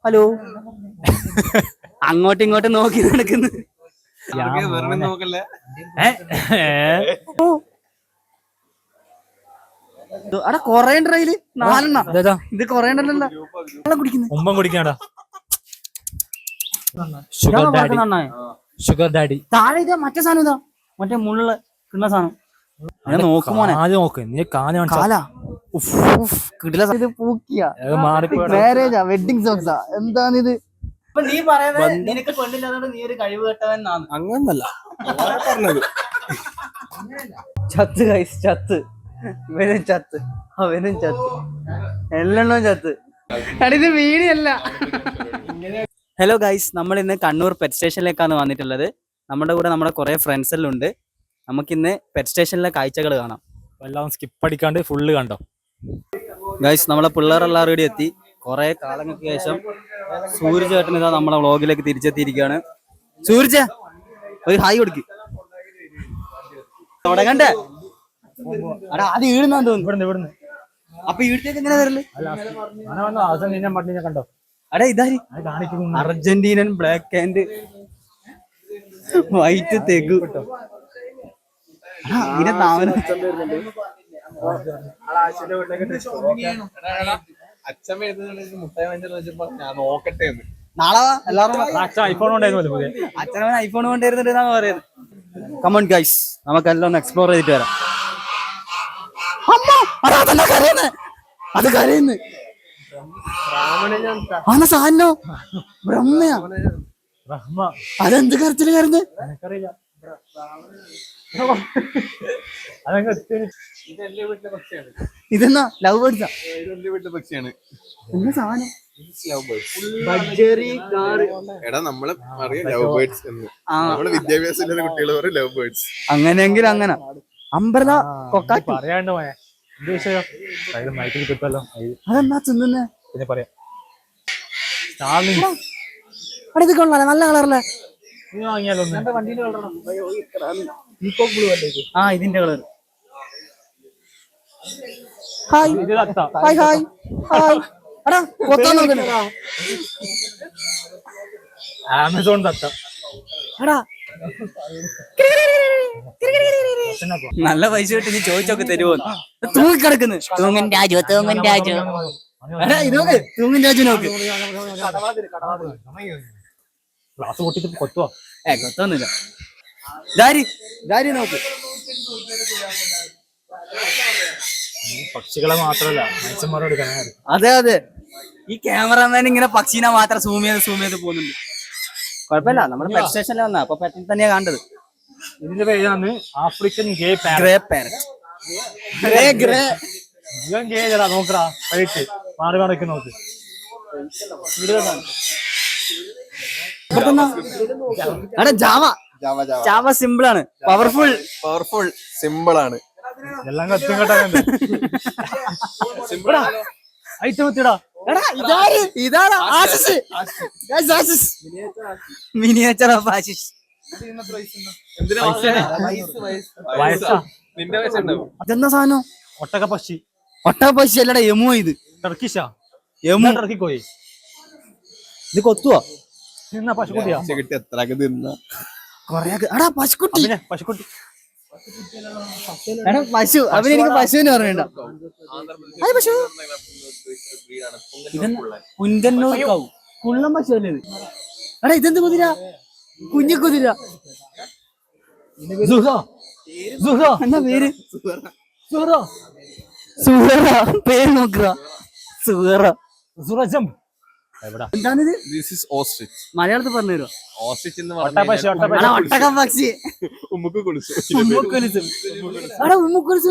Hello അങ്ങോട്ടും ഇങ്ങോട്ടും നോക്കി നടക്കുന്നു. അവിടെ കൊറേ ഉണ്ടല്ലോ, 4 ഇത് കൊറേ ഉണ്ടല്ലോ. കുടിക്കാടാ ഷുഗർ ഡാഡി. താഴെ ഇതാ മറ്റേ സാധനം, ഇതാ മറ്റേ മുള്ള കിണ്ണ സാധനം. നോക്കുമോനെ മാരേജാ വെഡിങ് സോങ്സാ എന്താണിത്? നീ പറയുന്നത് നിനക്ക് പെണ്ണില്ലാതെ നീ ഒരു കഴിവ് കെട്ടവനാണ്. അങ്ങനല്ല പറഞ്ഞത്. ചത്ത് ഗൈസ്, ചത്ത്. ഇവനും ചത്ത്, അവനും ചത്ത്, എല്ലെണ്ണവും ചത്ത്. ഇത് വീടിയല്ല. ഹലോ ഗൈസ്, നമ്മൾ ഇന്ന് കണ്ണൂർ പെറ്റ് സ്റ്റേഷനിലേക്കാണ് വന്നിട്ടുള്ളത്. നമ്മുടെ കൂടെ നമ്മുടെ കുറെ ഫ്രണ്ട്സ് എല്ലാം ഉണ്ട്. നമുക്കിന്ന് പെറ്റ് സ്റ്റേഷനിലെ കാഴ്ചകൾ കാണാം. എല്ലാം സ്കിപ്പ് അടിക്കാണ്ട് ഫുള്ള് കണ്ടോ ഗൈസ്. നമ്മളെ പിള്ളേരെല്ലാം റെഡി എത്തി. കുറെ കാലങ്ങൾക്ക് ശേഷം സൂരജ് ചേട്ടൻ ഇതാ നമ്മളെ വ്ളോഗിലേക്ക് തിരിച്ചെത്തിയിരിക്കുകയാണ്. സൂരജ് ഒരു ഹായ് കൊടുക്ക്. അവിടെ കണ്ടേ അത് ഈടുന്നാ തോന്നുന്നു. അപ്പൊ ഈടത്തേക്ക് എങ്ങനെ വരല്? കണ്ടോ അടേ ഇതാര്? അർജന്റീനൻ ബ്ലാക്ക് ആൻഡ് വൈറ്റ് തെഗു. ഇതിനെ താമര നാളെ എല്ലാവരും അച്ഛനവൻ ഐഫോൺ കൊണ്ടുവരുന്നുണ്ട് എന്നാണ് പറയുന്നത്. കമോൺ ഗൈസ്, നമുക്കെല്ലാം ഒന്ന് എക്സ്പ്ലോർ ചെയ്തിട്ട് വരാം. അത് കരയുന്നു. സാധനോ ബ്രഹ്മയാ? അതെന്ത് കരച്ചില് കരഞ്ഞ്? ഇതെന്നാ ലവ് ബേർഡ്സാ? എന്താ സാധനം? അങ്ങനെയെങ്കിൽ അങ്ങനെ അമ്പല കൊക്കാക്കി അതെന്നാ തിന്നുന്നേ? ഇത് കൊള്ളാലേ, നല്ല കളറല്ലേ? ആ ഇതിന്റെ colour. Hi hi hi hi. എടാ കൊത്താൻ നോക്കണേ. ആമസോൺ തത്ത. എടാ നല്ല പൈസ കിട്ടി നീ ചോദിച്ചൊക്കെ തരുമോ? തൂങ്ങിക്കിടക്കുന്നു. തൂങ്ങൻ രാജു, തൂങ്ങൻ രാജു. ഇത് നോക്ക്, തൂങ്ങൻ രാജു നോക്ക്. കൊത്തൊന്നുമില്ല. നോക്ക്. പക്ഷികളെ മാത്രല്ല മനുഷ്യന്മാരോട്. അതെ അതെ, ഈ ക്യാമറമാൻ ഇങ്ങനെ പക്ഷീനെ മാത്രം സൂം ചെയ്ത് പോകുന്നുണ്ട്. കുഴപ്പമില്ല, നമ്മുടെ പെറ്റ് സ്റ്റേഷനിൽ വന്നാ അപ്പൊ പെറ്റിൽ തന്നെയാ കണ്ടത്. ഇതിന്റെ പേരാണ് ആഫ്രിക്കൻ ഗ്രേ പാരറ്റ്. നോക്കടാ, മാറി മാറിക്ക് നോക്ക്. ജാവ സിമ്പിൾ ആണ്, പവർഫുൾ സിമ്പിൾ ആണ്. എല്ലാം കത്തും കേട്ടാ. Miniature of Ashish. അതെന്താ സാധനം? ഒട്ടകപ്പക്ഷി. ഒട്ടകപ്പക്ഷി അല്ലടാ, യമോ. ഇത് ടർക്കിഷാ. യമോ ടർക്കിക്കോയി. ഇത് കൊത്തുവാ? പശുക്കുട്ടിയാ? പശുക്കുട്ടി. പശുക്കുട്ടി പശു. അവനെനിക്ക് പശുവിന് പറഞ്ഞ പശു. പുഞ്ചന്നൂർ കൗ. കുള്ളം പശു അല്ലേ ഇത്? എടാ ഇതെന്ത് കുതിര? കുഞ്ഞു കുതിര. എന്നാ പേര്? പേര് നോക്കുക. എന്താണിത്? മലയാളത്തിൽ പറഞ്ഞു തരുമോ? ഒട്ടകപ്പക്ഷി. ഉമ്മുക്കുലുസു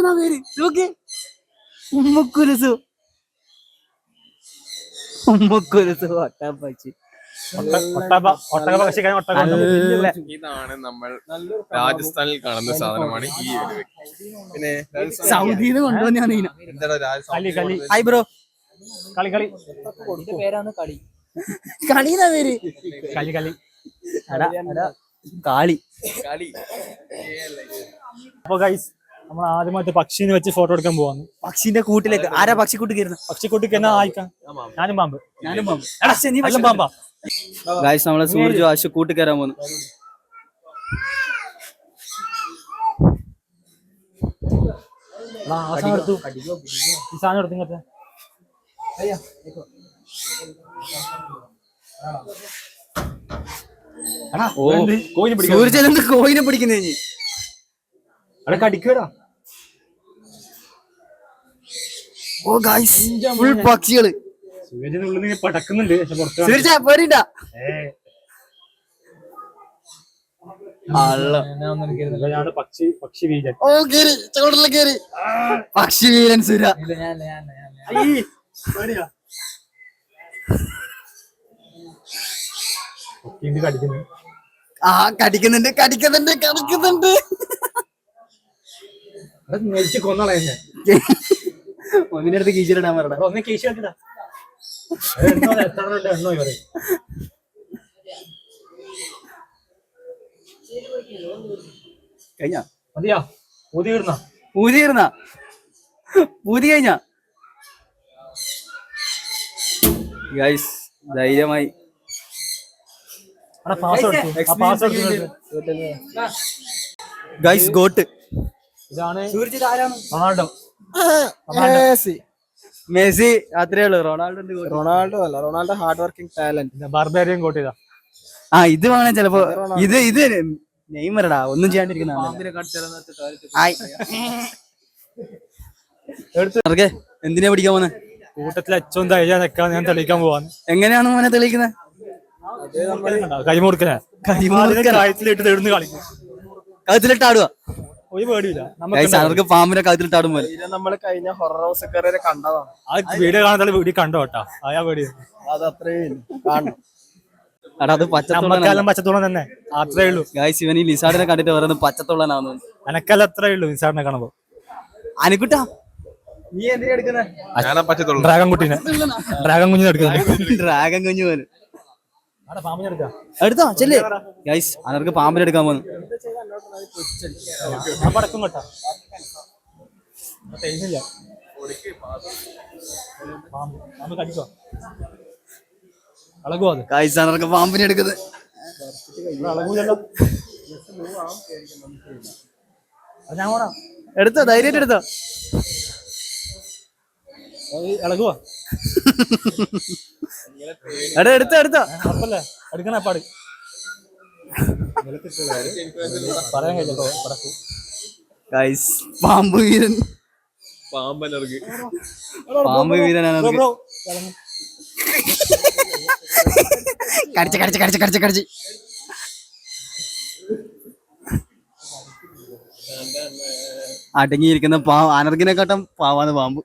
എന്നാ പേര്. നോക്കി, ഉമ്മുക്കുലുസു. ഒട്ടകപ്പക്ഷി. ഇതാണ് നമ്മൾ രാജസ്ഥാനിൽ കാണുന്ന സാധനമാണ് ഈ പിന്നെ സൗദിന്ന് കൊണ്ടുവന്നാണ്. Hi bro. പേരാണ് കളി. കളിന്നാ പേര്? കാളി. അപ്പൊ ഗൈസ് നമ്മൾ ആദ്യമായിട്ട് പക്ഷിനെ വെച്ച് ഫോട്ടോ എടുക്കാൻ പോവാന്ന്. പക്ഷിന്റെ കൂട്ടിലേക്ക് ആരാ പക്ഷിക്കൂട്ട് കയറുന്നത്? പക്ഷിക്കുട്ടിക്ക് എന്നാ ആയിക്കാം. ഞാനും പാമ്പ്. എല്ലാം പാമ്പാ. ഗായ്സ് നമ്മളെ സൂരജ് ആശു കൂട്ടി കയറാൻ പോകുന്നു. ഈ സാധനം എടുത്തു ഇങ്ങനത്തെ. സൂരജ് എന്ത് കോയിനെ പിടിക്കുന്നേ? അവിടെ കടിക്കടാ. ഓ ഗായ്സ് ഫുൾ പക്ഷികള്. സൂര്യനുള്ളിൽ നിന്ന് പടക്കുന്നുണ്ട്. പക്ഷെ പുറത്ത് സൂരജ് പേടിണ്ട. പക്ഷി വീരൻ. ഓ കേറി ചോടല കേറി. പക്ഷി വീരൻ സുര. കടിക്കുന്നു. ആ കടിക്കുന്നുണ്ട് കടിക്കുന്നുണ്ട് കടിക്കുന്നുണ്ട്. മേടിച്ച് കൊന്നളയുന്നേ. ഒന്നിന്റെ അടുത്ത് കീച്ചിലിടാൻ പറയടാ. ഒന്ന് കീശിടാ. എണ്ണോ ഇവരെ. കഴിഞ്ഞ മതിയാ ഊതി ഇടുന്ന ഊതി ഇടുന്ന ഊതി കഴിഞ്ഞ ഗൈസ് ധൈര്യമായി ഗൈസ് ഗോട്ട്. ഇതാണ് റൊണാൾഡോ. മെസ്സി അത്രേ ഉള്ളൂ. റൊണാൾഡോ അല്ല, Ronaldo hard working talent. Barbarian കോട്ട് ചെയ്താ. ആ ഇത് വേണം ചിലപ്പോ. ഇത് നെയ്മറടാ ഒന്നും ചെയ്യാണ്ടിരിക്കുന്ന. എന്തിനാ പിടിക്കാൻ പോന്നെ? കൂട്ടത്തിൽ ഏറ്റവും ധൈര്യം നിൽക്കാൻ ഞാൻ തെളിയിക്കാൻ പോവാന്ന്. എങ്ങനെയാണ് മോനെ തെളിയിക്കുന്നത്? കൈമുറുക്കനെ കഴുത്തിലിട്ട് തെളിഞ്ഞ് കളിക്കും. കഴുത്തിലിട്ട് ആടുക. ഒരു പേടിയില്ല. അവർക്ക് പാമ്പിനെ കഴുത്തിലിട്ട് ആടും പോലെ. നമ്മള് കഴിഞ്ഞ ഹൊറർ ഹൗസ് കണ്ടതാണ്. ആ വീഡിയോ കാണാൻ വീഡിയോ കണ്ടോ കേട്ടാ. അയാ പേടി അത് അത്രയും കാണണം. അത് പച്ചത്തോളം തന്നെ അത്രേ ഉള്ളൂ. ഗായ്സ് ഇവൻ ഈ ലിസാഡിനെ കണ്ടിട്ട് പറയുന്നത് പച്ചത്തോളനാവുന്നു. എനക്കല്ല അത്രേ ഉള്ളൂ ലിസാഡിനെ കാണുമ്പോ. അനുക്കുട്ടാ നീ എന്തിനാ എടുക്കുന്നത്? ഡ്രാഗൺ കുട്ടീനെ. ഡ്രാഗൺ കുഞ്ഞിനെ എടുക്കുന്നത്. ഡ്രാഗൺ കുഞ്ഞു പോലെ പാമ്പിനെ എടുക്കാം. എടുത്തോ ചെല്ലേ. ഗൈസ് അനർക്ക് പാമ്പിനെ എടുക്കാൻ പോകുന്നു. പടക്കും കേട്ടാ. തേങ്ങില്ല. പാമ്പ് കടിക്കോ? അളകുവോ അത്? ഗൈസ് അനർക്ക് പാമ്പിനെ എടുക്കുന്നത്. അളകൂലല്ലോ. ഞാൻ പോടാ. എടുത്തോ ധൈര്യമായിട്ട് എടുത്തോ. ഇളകുവോ? എടുത്തോ എടുത്തോ. കുഴപ്പമില്ല. എടുക്കണ പാട് പറയാൻ കഴിച്ചോ. പടക്കൂ. ഗൈസ് പാമ്പ് വീരൻ. പാമ്പ് വീരനാണ്. കടിച്ച് കടിച്ച് കടിച്ച് കടിച്ച് കടിച്ച് അടങ്ങിയിരിക്കുന്ന അനർഗിനെക്കാട്ടും പാവാണ് പാമ്പ്.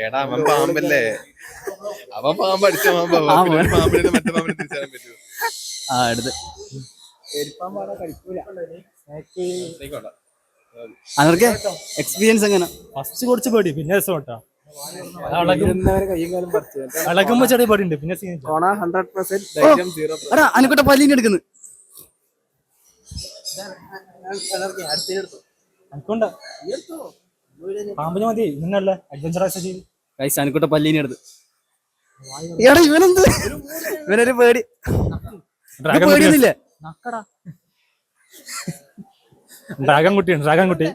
എടാ അവൻ പാമ്പല്ലേ, അവൻ പാമ്പ് അടിച്ച പാമ്പിനെ മറ്റേ പാമ്പിനെ തിരിച്ചറിയാൻ പറ്റുമോ? ആ എടുത്ത് അനർക്ക് എക്സ്പീരിയൻസ് എങ്ങനെ? ഫസ്റ്റ് കുറച്ച് പേടി, പിന്നെ രസം കേട്ടാ. അളകുമ്പോ ചെറിയ പേടി ഉണ്ട്, പിന്നെ അനക്കോട്ടെ പല്ലിനെ എടുക്കുന്നു. പാമ്പിന് മതി നിന്നല്ലേ അഡ്വഞ്ചറസ് ചെയ്ത്. അനക്കോട്ടെ പല്ലിനെ എടുത്ത്. എടാ ഇവനെന്ത് ഇവനൊരു പേടി. പേടിയൊന്നുമില്ലേ? ഡ്രാഗൺ കുട്ടിയാണ്, ഡ്രാഗൺ കുട്ടി.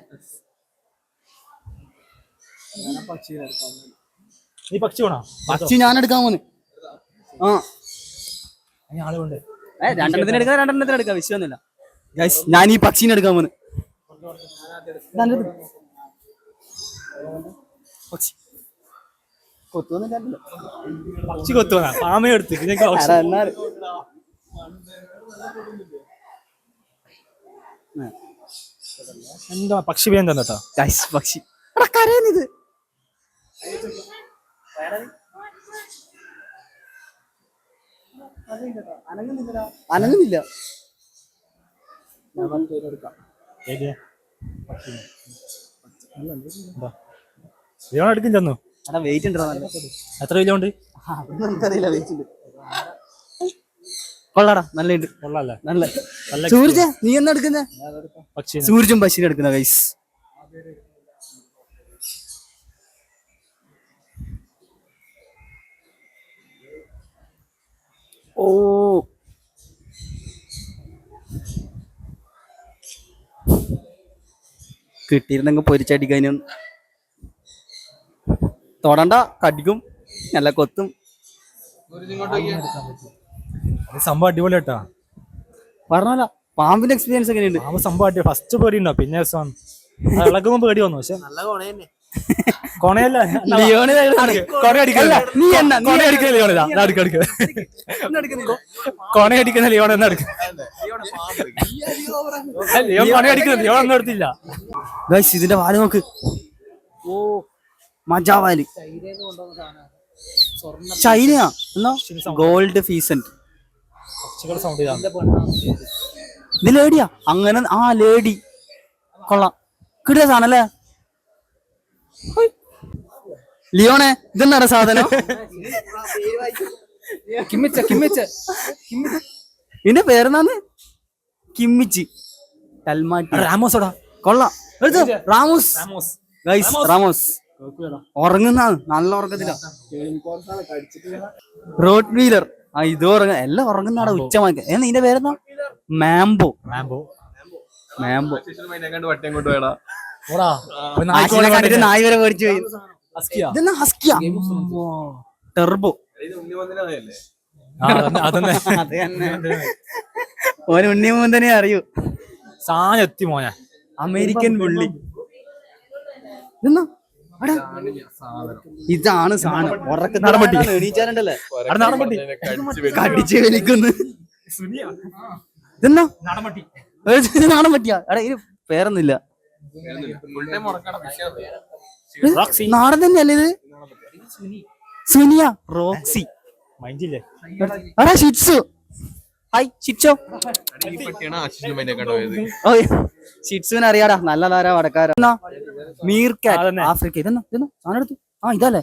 നീ പക്ഷി വേണോ? പക്ഷി ഞാൻ എടുക്കാൻ പോന്ന്. ആ ആളുണ്ട്. രണ്ടെണ്ണത്തിന് എടുക്കാം വിഷയമൊന്നുമില്ല. ഗൈസ് ഞാൻ ഈ പക്ഷീനെ എടുക്കാൻ പോന്ന്. പക്ഷി പക്ഷി കൊത്തുവന്നാ പാമ എടുത്ത് എന്താ പക്ഷി പേൻ തന്നെട്ടോ. ഗൈസ് പക്ഷി കരയുന്നത് അനങ്ങുന്നില്ല. എടുക്കും ചെന്നു. വെയിറ്റ് ഉണ്ടോ? എത്ര കിലോ ഉണ്ട്? നമുക്കറിയില്ല, വെയിറ്റ് ഉണ്ട്. കൊള്ളാടാ, നല്ല ഉണ്ട്. കൊള്ളാല്ലേ? നല്ല. സൂരജ് നീ എന്നാ എടുക്കുന്ന? പക്ഷി സൂരജും പക്ഷിനെ എടുക്കുന്ന. ഗൈസ് ഓ കിട്ടിയിരുന്നെങ്കിൽ പൊരിച്ചടിക്കാനും. തൊടണ്ട, കടിക്കും, നല്ല കൊത്തും. അത് സംഭവം അടിപൊളി കേട്ടാ. പറഞ്ഞല്ല പാമ്പിന്റെ എക്സ്പീരിയൻസ് എങ്ങനെയുണ്ട്? ആ സംഭവം അടി ഫസ്റ്റ് പേടി ഉണ്ടോ, പിന്നെ ഇളകുമ്പോ പേടി വന്നു. പക്ഷെ കൊണയല്ല ലിയോണ് കൊണ അടിക്കില്ല. നീ എന്നാ കൊണ അടിക്കുന്ന ലിയോൺ കൊണ അടിക്കുന്ന ലിയോൺ എന്നാ എടുക്കുക. ലിയോൺ കൊണ അടിക്കുന്ന ലിയോൺ ഒന്നും എടുത്തില്ല. ഗൈസ് ഇതിന്റെ വാല് നോക്ക്. ഓ മജാവാല്. ചൈനയാ എന്നാ ഗോൾഡ് ഫീസന്റ്. സൗണ്ട് ഇത് ലേഡിയാ അങ്ങനെ. ആ ലേഡി കൊള്ളാം, കിട്ടിയ സാധനല്ലേ ലിയോണെ. ഇതെന്നാണ് സാധനം? ഇതിന്റെ പേരെന്നാന്ന്? കിമ്മിച്ച് ടൽമാറ്റി. റാമോസോടാ കൊള്ളാം. റാമോസ് ഗൈസ്, റാമോസ് ഉറങ്ങുന്ന നല്ല ഉറക്കത്തില്ല. റോഡ് വീലർ ഇത് ഉറങ്ങ എല്ലാം ഉറങ്ങുന്നാടാ ഉച്ചമാക്കി. നിന്റെ പേരെന്നാ? മാംബോ. നായ് വരെ മേടിച്ചു പോയി. ഇതെന്നാ ഹസ്കിയാ? ടെർബോ. അത് തന്നെ ഓന് ഉണ്ണിമൂന്തനെ അറിയൂ. സാധനം എത്തി മോനെ. അമേരിക്കൻ പുള്ളി. ഇതെന്നാ? ഇതാണ് സാധനം. ഉറക്കത്തിൽ എണീച്ചാലുണ്ടല്ലേ കടിച്ച് വലിക്കുന്നു. ഇതെന്നാ നാടൻ പറ്റിയാ? എടാ ഇത് പേരൊന്നുമില്ല. നാടൻ തന്നെയല്ലേ ഇത്? സുനിയ റോക്സി. എടാ ഷിറ്റ്സു. ഹായ് ഷിറ്റ്സോ. ഷിറ്റ്സുവിനെ അറിയാടാ, നല്ല താരാ വടക്കാരാ. മീർക്കാറ്റ് ആഫ്രിക്ക. ഇതെന്നാ സാധനം എടുത്തു. ആ ഇതല്ലേ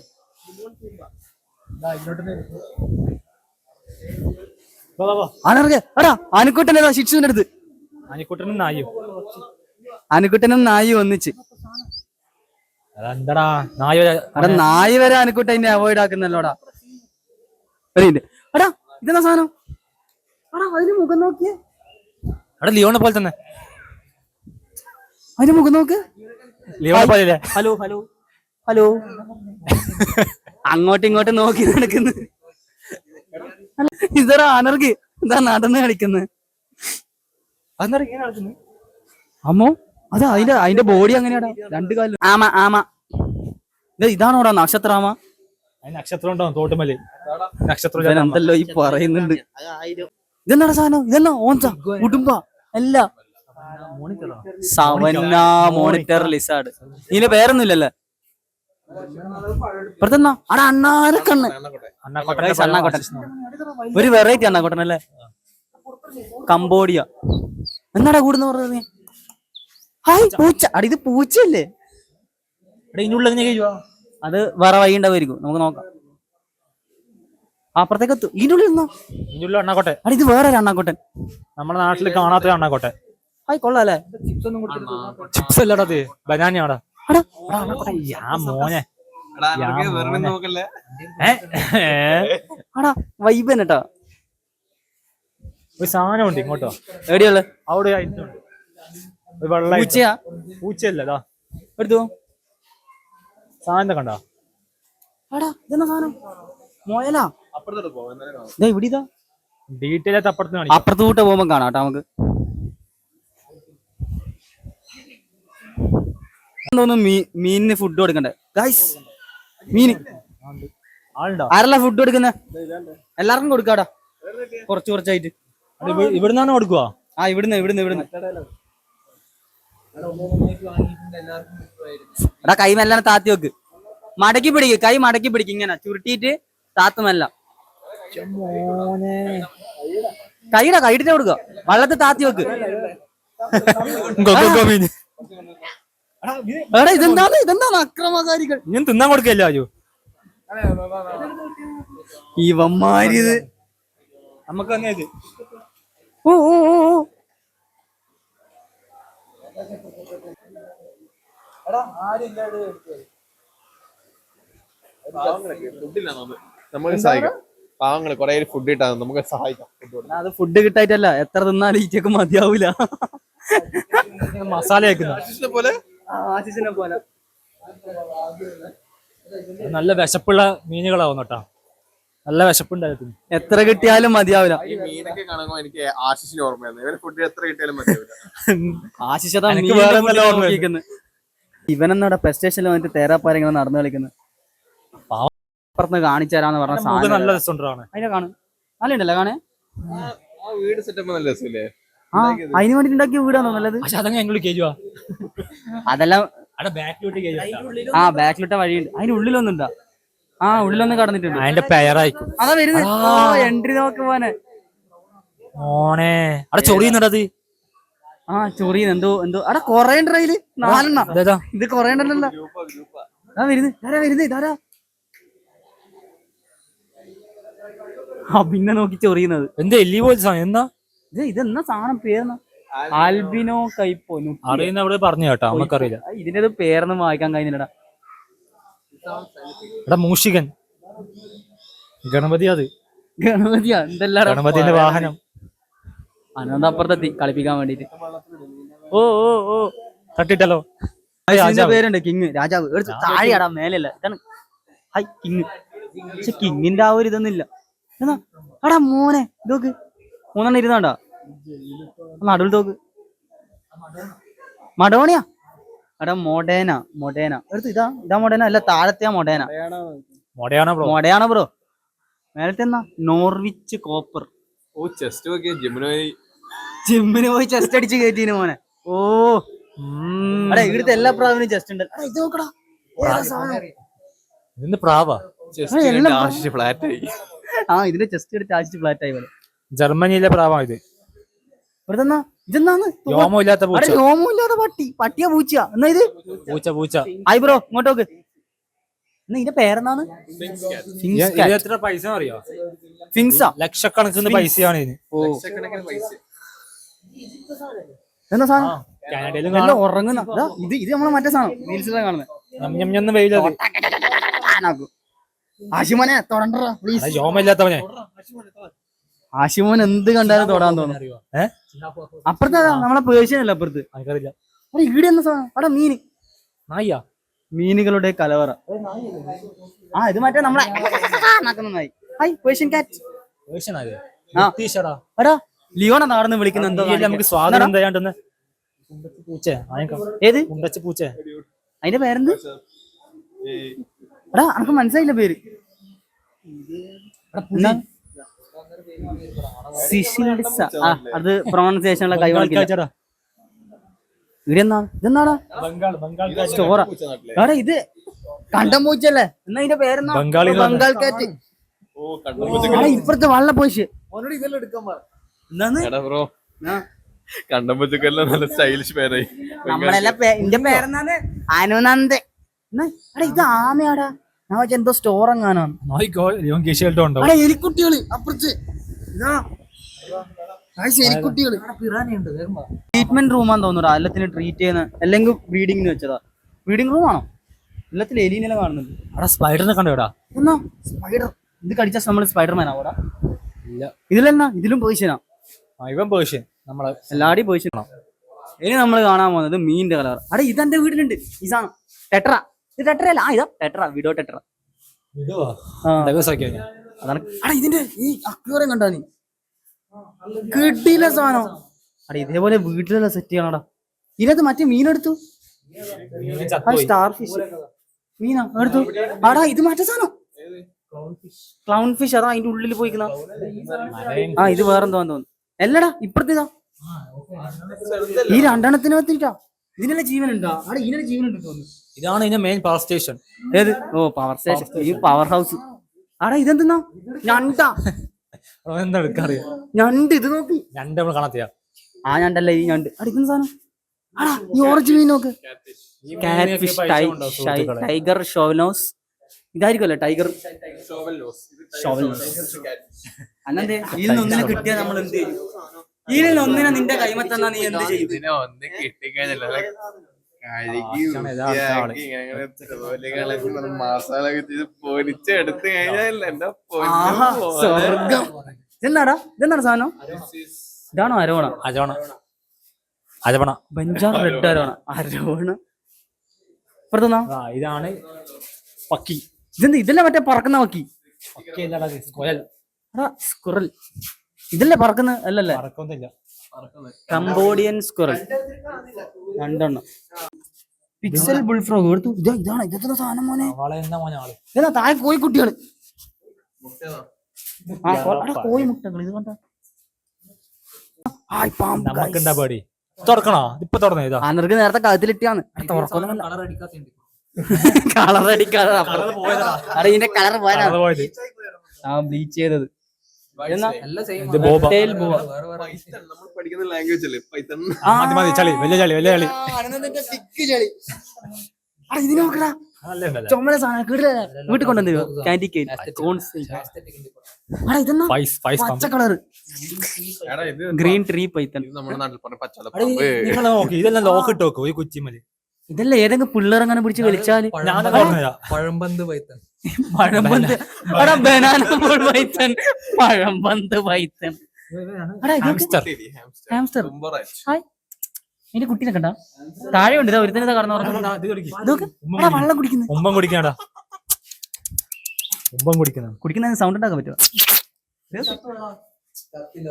എടാ ആനക്കുട്ടനേതാ ഷിറ്റ്സുവിന്റെ അടുത്ത്? ആനക്കുട്ടനും നായി ഒന്നിച്ച്. എടാ നായി വരെ ആനക്കുട്ട അതിനെ അവോയ്ഡ് ആക്കുന്നല്ലോടാ. എടാ ഇതെന്നാ സാധനം? എടാ അതിന് മുഖം നോക്കിയേ. എടാ ലിയോണെ പോലെ തന്നെ. അതിന് മുഖം നോക്ക്. ലിയോണെ പോലെ. Hello hello hello. അങ്ങോട്ടും ഇങ്ങോട്ടും നോക്കി നടക്കുന്നു. ഇതറ അനർഗ് ഇതാ നടന്ന് കളിക്കുന്നത്. അമ്മോ അതാ അതിന്റെ ബോഡി അങ്ങനെയാടാ, രണ്ടു കാലം. ആമ ഇതാണോടാ നക്ഷത്രാമ? നക്ഷത്രം ഉണ്ടാവും തോട്ടുമല്. നക്ഷത്രം എന്തല്ലോ ഈ പറയുന്നുണ്ട്. ഇതെന്നാ സാധനം? ഇതെന്നാ ഓൻസ കുടുംബ അല്ല സവന്ന മോണിറ്റർ ലിസാർഡ്. ഇതിന്റെ പേരൊന്നുമില്ലല്ലേ? ഇപ്പഴത്തെന്നാ അടാ അണ്ണാരക്കണ്ണ്. അണ്ണാക്കൊട്ടൻ ഒരു വെറൈറ്റി അണ്ണാക്കൊട്ടൻ അല്ലേ? കംബോഡിയ. എന്നാടാ കൂടുന്ന പറഞ്ഞത് നീ? ഹായ് പൂച്ച. അടി ഇത് പൂച്ചയല്ലേ? അത് വേറെ വഴി ഉണ്ടാവുമായിരിക്കും, നമുക്ക് നോക്കാം. അപ്പുറത്തേക്ക് എത്തും. ഇതിനുള്ളിൽ അണ്ണാക്കോട്ടെ. അടി ഇത് വേറെ അണ്ണാക്കോട്ടൻ, നമ്മുടെ നാട്ടിൽ കാണാത്ത അണ്ണാക്കോട്ടെ. ഹായ് കൊള്ളാല്ലേ? ചിപ്സ് അല്ലടാ, അത് ബനാനയാടാ. മോനെ വൈബ് കേട്ടോ. ഒരു സാധനം ഉണ്ട് ഇങ്ങോട്ടോ. എവിടെയുള്ള? അവിടെ പൂച്ചയാ? പൂച്ചയല്ലടാ, എടുത്തു സാധനം കണ്ടോ? ഇതെന്നാ സാധനം? മോയലാ? ഇവിടെ ഡീറ്റെയിൽ ആയിട്ട് അപ്പുറത്ത് കൂട്ട പോകുമ്പോ കാണാം കേട്ടോ നമുക്ക്. തോന്നുന്നു മീനിന് ഫുഡ് കൊടുക്കണ്ടേ ഗൈസ്? മീന് ആരല്ല ഫുഡ് കൊടുക്കുന്നേ? എല്ലാവർക്കും കൊടുക്കാടാ, കുറച്ചായിട്ട്. ഇവിടുന്നാണ് കൊടുക്കുക? ആ ഇവിടുന്ന് എടാ കൈ മെല്ലാണ് താത്തി വെക്ക്. മടക്കി പിടിക്ക്, കൈ മടക്കി പിടിക്ക്, ഇങ്ങനെ ചുരുട്ടിയിട്ട് താത്തുമല്ല. കൈയിട്ടിട്ട് കൊടുക്കുക. വള്ളത്തിൽ താത്തി വെക്ക്. എടാ ഇതെന്താണ് അക്രമകാരികൾ? ഞാൻ തിന്നാൻ കൊടുക്കല്ലോ അജു. ഇവന്മാരിത് നമുക്ക് തന്നെ ഇത്. ഫുഡില്ല നമുക്ക് സഹായിക്കാം. പാവങ്ങള് കൊറേ ഫുഡ് കിട്ടാൻ നമുക്ക് സഹായിക്കാം. അത് ഫുഡ് കിട്ടായിട്ടല്ല, എത്ര തിന്നാലും ഈച്ചക്ക് മതിയാവൂല. മസാല വെക്കുന്ന പോലെ ആശിസിനെ പോലെ നല്ല വിശപ്പുള്ള മീനുകളാവുന്നു കേട്ടാ. നല്ല വിശപ്പുണ്ടായിരുന്നു. എത്ര കിട്ടിയാലും മതിയാവില്ല. ഈ മീനൊക്കെ കാണുമ്പോ എനിക്ക് ആശിഷിന് ഓർമ്മയാണ്. ഇവര് ഫുഡ് എത്ര കിട്ടിയാലും മതിയാവില്ല. ആശിഷതാ എനിക്ക് വേറെ നല്ല ഓർമ്മ ഇവനെന്നാടെ പ്ലേ സ്റ്റേഷനിൽ വന്നിട്ട് തേരാപ്പാരങ്ങനെ നടന്നു കളിക്കുന്നത്. അപ്പുറത്ത് കാണിച്ചു തരാന്ന് പറഞ്ഞ സാധനം നല്ല രസമുണ്ടാണ്. അതിനെ കാണും നല്ലുണ്ടല്ലോ കാണേ. ആ വീട് സെറ്റപ്പ് നല്ല രസമില്ലേ? ആ അതിന് വേണ്ടിട്ട് ഉണ്ടാക്കിയ വീടാണോ നല്ലത്? പക്ഷെ അതങ്ങനെ ഞങ്ങൾ കേജുവാ അതെല്ലാം ബാക്കിലോട്ട് കേജു. ആ ബാക്കിലിട്ട വഴിയുണ്ട്. അതിന്റെ ഉള്ളിലൊന്നുണ്ടാ? ആ ഉള്ളിലൊന്ന് കടന്നിട്ടുണ്ട്. അതിന്റെ പേരായിരിക്കും അതാ വരുന്നത്. എൻട്രി നോക്ക് പോനെ ഓണേ അവിടെ ചൊറിയുന്നുണ്ടത്. ആ ചൊറിയുന്നു എന്തോ എന്തോ അവിടെ കൊറേ ഉണ്ട് അതില് 4 എണ്ണം. ഇത് കൊറേ ഉണ്ടല്ലോ. ആ വരുന്നത് ഇതാരാ വരുന്നത് ഇതാരാ? ആ പിന്നെ നോക്കി ചൊറിയുന്നത് എന്താ എല്ലി പോലെ സാധനം എന്നാ ഇതെന്നാ സാധനം പേരെന്നാ? ആൽബിനോ കൈപ്പോ അറിയുന്ന അവിടെ പറഞ്ഞു കേട്ടോ, നമുക്കറിയില്ല. ഇതിന്റെ പേരൊന്നും വായിക്കാൻ കഴിഞ്ഞില്ലടാ. എടാ മൂഷികൻ ഗണപതി. അത് ഗണപതിയാ? എന്തെല്ലാം ഗണപതിന്റെ വാഹനം. അനന്ത അപ്പുറത്തെത്തി കളിപ്പിക്കാൻ വേണ്ടിട്ട്. ഓ ഓ ഓ തട്ടിട്ടല്ലോ. പേരുണ്ട് കിങ്, രാജാവ്. എടുത്ത് താഴെയാടാ, മേലല്ല. ഇതാണ് ഹൈ കിങ്. പക്ഷെ കിങ്ങിന്റെ ആ ഒരു ഇതൊന്നും ഇല്ല. എന്നാ അടാ മോനെ ഇതോക്ക് 3 എണ്ണം ഇരുന്നാണ്ടാ നടുവിൽ തോക്ക്. മഡോണിയാ? എടാ മൊഡേന. മൊഡേന എടുത്ത് ഇതാ മൊഡേന അല്ല, താഴത്തെയാ മൊഡേന. മൊഡയാണ് ബ്രോ. മേലത്തെ എന്നാ നോർവിച്ച് കോപ്പർ. ഓ ചെസ്റ്റ് നോക്കിയ ജിമ്മിന് പോയി ചെസ്റ്റ് അടിച്ച് കയറ്റീന് മോനെ. ഓ അടെ ഇവിടുത്തെ എല്ലാ പ്രാവിനും ചെസ്റ്റ് ഉണ്ട്. ഇത് നോക്കടാ ഇതിന്റെ പ്രാവാ. ഫ്ലാറ്റ് ആയി. ആ ഇതിന്റെ ചെസ്റ്റ് എടുത്ത് ആശിച്ച് ഫ്ലാറ്റ് ആയി പോലെ. ജർമ്മനിയിലെ പ്രാവാ ഇത്. ഇതെന്നാന്ന് രോമമില്ലാത്ത പൂച്ച. രോമമില്ലാത്ത പട്ടി. പട്ടിയാ പൂച്ചയാ? എന്നാ ഇത് പൂച്ച. ആയി ബ്രോ ഇങ്ങോട്ടോക്ക്. എന്നാ ഇതിന്റെ പേരെന്നാണ്? എത്ര പൈസ അറിയോ? ഫിങ്സാ? ലക്ഷക്കണക്കിന് പൈസയാണ് ഇതിന്. ഓ എന്താ സാധനം? കാനഡയിലും ഉറങ്ങുന്ന ഇത് നമ്മളെ മറ്റേ സാധനം റീൽസിലാണ് കാണുന്നത്. വെയിലത് ആശിമോനെ തൊടണ്ടോ പ്ലീസ്. രോമമില്ലാത്തവനെ ആശിമോൻ എന്ത് കണ്ടാലും തൊടാൻ തോന്നും. അപ്പുറത്തെ നമ്മളെ പേർഷ്യൻ അല്ല അപ്പുറത്ത്. എനിക്കറിയില്ല. ഇവിടെ എന്താ സാധനം? അവിടെ മീന്. നായിയാ? മീനുകളുടെ കലവറ. ആ ഇത് മറ്റേ നമ്മളെ നായി. ഹൈ പേർഷ്യൻ കാറ്റ്. എടാ ലിയോണ നാടന്ന് വിളിക്കുന്ന എന്തോ നമുക്ക് സ്വാതന്ത്ര്യം തരാണ്ടെന്ന്. ഏത് പൂച്ച? അതിന്റെ പേരെന്ത്? എടാ അനക്ക് മനസ്സിലായില്ല പേര്. അത് പ്രൊണൗൺസിയേഷനുള്ള കൈ കാണിക്കില്ല. ഇതെന്നാടാ? സ്റ്റോറാ? എടാ ഇത് കണ്ടം പൂച്ചല്ലേ? എന്നാ ഇതിന്റെ പേരെന്നാ? ബംഗാൾ കാറ്റ്. ഇപ്പുറത്തെ വള്ള പോയിച്ച് നല്ല സ്റ്റൈലിഷ് പേരായി. നമ്മളെല്ലാം എന്റെ പേരെന്നാണ് അനുനന്ദ്. ഇത് ആമയാടാ? ഞാൻ വെച്ചാ എന്തോ സ്റ്റോർ എങ്ങാനാണ്. എലിക്കുട്ടികള് അപ്പുറത്ത്. ട്രീറ്റ്മെന്റ് റൂമാന്ന് തോന്നുന്നു. എല്ലാത്തിനും ട്രീറ്റ് ചെയ്യുന്ന അല്ലെങ്കിൽ ബ്രീഡിങ്ങിന് വെച്ചതാ. ബ്രീഡിംഗ് റൂം ആണോ? എല്ലാത്തിലും എലീനെല്ലാം കാണുന്നുണ്ട്. അവിടെ സ്പൈഡറിനെ കണ്ടോടാ? എന്നാ സ്പൈഡർ? ഇത് കടിച്ച നമ്മള് സ്പൈഡർമാൻ ആവോടാ? ഇല്ല. ഇതിലെന്നാ? ഇതിലും പേർഷ്യനാ? ഇവൻ പേർഷ്യൻ. നമ്മളെ എല്ലാടിയും പേർഷ്യനാണോ? ഇനി നമ്മൾ കാണാൻ പോകുന്നത് മീനിന്റെ കളർ. അവിടെ ഇതെന്റെ വീട്ടിലുണ്ട് ഈ സാധനം. ടെട്ര. ഇത് ടെട്രയല്ല. ആ ഇതാ ടെട്ര. Widow tetra. അതാണ്. ഇതിന്റെ ഈ അക്വേറിയം കണ്ടാ നീ? കിട്ടിയില്ല സാധനം. അടാ ഇതേപോലെ വീട്ടിലെല്ലാം സെറ്റ് ചെയ്യണടാ. ഇതിനകത്ത് മറ്റേ മീനെടുത്തു. സ്റ്റാർ ഫിഷ് മീനാ എടുത്തു. ആടാ ഇത് മറ്റേ സാധനം ക്ലൗൺ ഫിഷ്. അതാ അതിന്റെ ഉള്ളിൽ പോയിക്കുന്ന. ആ ഇത് വേറെന്തോ തോന്നുന്നു. എല്ലടാ ഇപ്പഴത്തേതാ ഈ 2 എണ്ണത്തിനകത്തിട്ടാ. ഇതിനെല്ലാം ജീവനുണ്ടോ? അവിടെ ഇതിനെ ജീവനുണ്ട് തോന്നുന്നു. ഇതാണ് ഇതിന്റെ മെയിൻ പവർ സ്റ്റേഷൻ. ഏത്? ഓ പവർ സ്റ്റേഷൻ. ഈ പവർ ഹൗസ്. ആടാ ഇതെന്തെന്നാ? ഞണ്ടാ? എന്താ എടുക്കാറിയാ? ഞണ്ട്. ഇത് നോക്കി. ഞണ്ട് നമ്മൾ കാണത്തില്ല. ആ ഞണ്ടല്ല ഈ ഞണ്ട്. അടി ഇതെന്താ സാധനം? ആടാ ഈ ഓറഞ്ച് മീൻ നോക്ക്. കാറ്റ് ഫിഷ്. ടൈഗർ ഷോവൽനോസ്. ഇതായിരിക്കുമല്ലോ ടൈഗർ ഷോവൽനോസ്. അന്നേ ഇതിൽ നിന്ന് ഒന്നിനെ കിട്ടിയാൽ നമ്മൾ എന്ത് ചെയ്യും? ഇതിൽ ഒന്നിനെ നിന്റെ കൈമത്തന്നാ നീ എന്ത് ചെയ്യും? കഴുകി വൃത്തിയാക്കി ഇങ്ങനെ മസാല പൊരിച്ചെടുത്ത് കഴിഞ്ഞാൽ എന്റെ ആഹാ സ്വർഗം. ഇതെന്താടാ സാധനം? ഇതാണോ അരോണ? അജപണ ബഞ്ചാർ റെഡ് അരോണ. അരോണ ഇപ്പുറത്തുനിന്നാ? ഇതാണ് പക്കി. ഇതല്ലേ മറ്റേ പറക്കുന്ന പക്കി? സ്കുറൽ ഇതല്ലേ പറക്കുന്നത്? അല്ലല്ലേ, കംബോഡിയൻ സ്കുറൽ. രണ്ടെണ്ണം. പിക്സൽ ബുൾഫ്രോഗ് എടുത്തു. ഇതാണ് ഇതെന്താ സാധനം മോനെ? ഇതാ താഴെ കോഴിക്കുട്ടികള്. കോഴി മുട്ടകൾ. ഇത് കണ്ട നമുക്കെന്താ പേടി? തുറക്കണോ? ഇപ്പൊ തുറന്നോ? ഇതാ അനർക്ക് നേരത്തെ കഴുത്തിലിട്ടാണ്. കളർ അടിക്കാതെ ഇതിന്റെ കളർ പോയത്. ആ ബ്ലീച്ച് ചെയ്തത്. പഠിക്കുന്ന ലാംഗ്വേജ് അല്ലേ പൈത്തൺ. ചളി വലിയ ചളി വലിയ ചളി. ഇത് നോക്കടാ, ചുമല സാധനം വീട്ടിൽ കൊണ്ടുവന്നു. കാൻഡിക്ക് പച്ച കളറ് ഗ്രീൻ ട്രീ പൈത്തൺ. നമ്മുടെ നാട്ടിൽ പറഞ്ഞ പച്ചാല ഇതെല്ലാം ലോക്ക് ഇട്ട് വെക്കും ഒരു കുച്ചിമല്. ഇതല്ല ഏതെങ്കിലും പിള്ളേർ അങ്ങനെ പിടിച്ച് വലിച്ചാല് പഴമ്പന്ത് പൈത്തൺ. പഴമ്പന്ത് ബനാന ബോൾ പൈത്തൺ. പഴമ്പന്ത് പൈത്തൺ. ഹാംസ്റ്റർ. അതിന്റെ കുട്ടീനെ കണ്ട താഴെ ഉണ്ട്. ഇതാ ഒരുത്തനെ കടന്നു വെള്ളം കുടിക്കുന്നു. ഉമ്പം കുടിക്കാടാ. ഉമ്പം കുടിക്കുന്ന സൗണ്ട് ഉണ്ടാക്കാൻ പറ്റുമോ?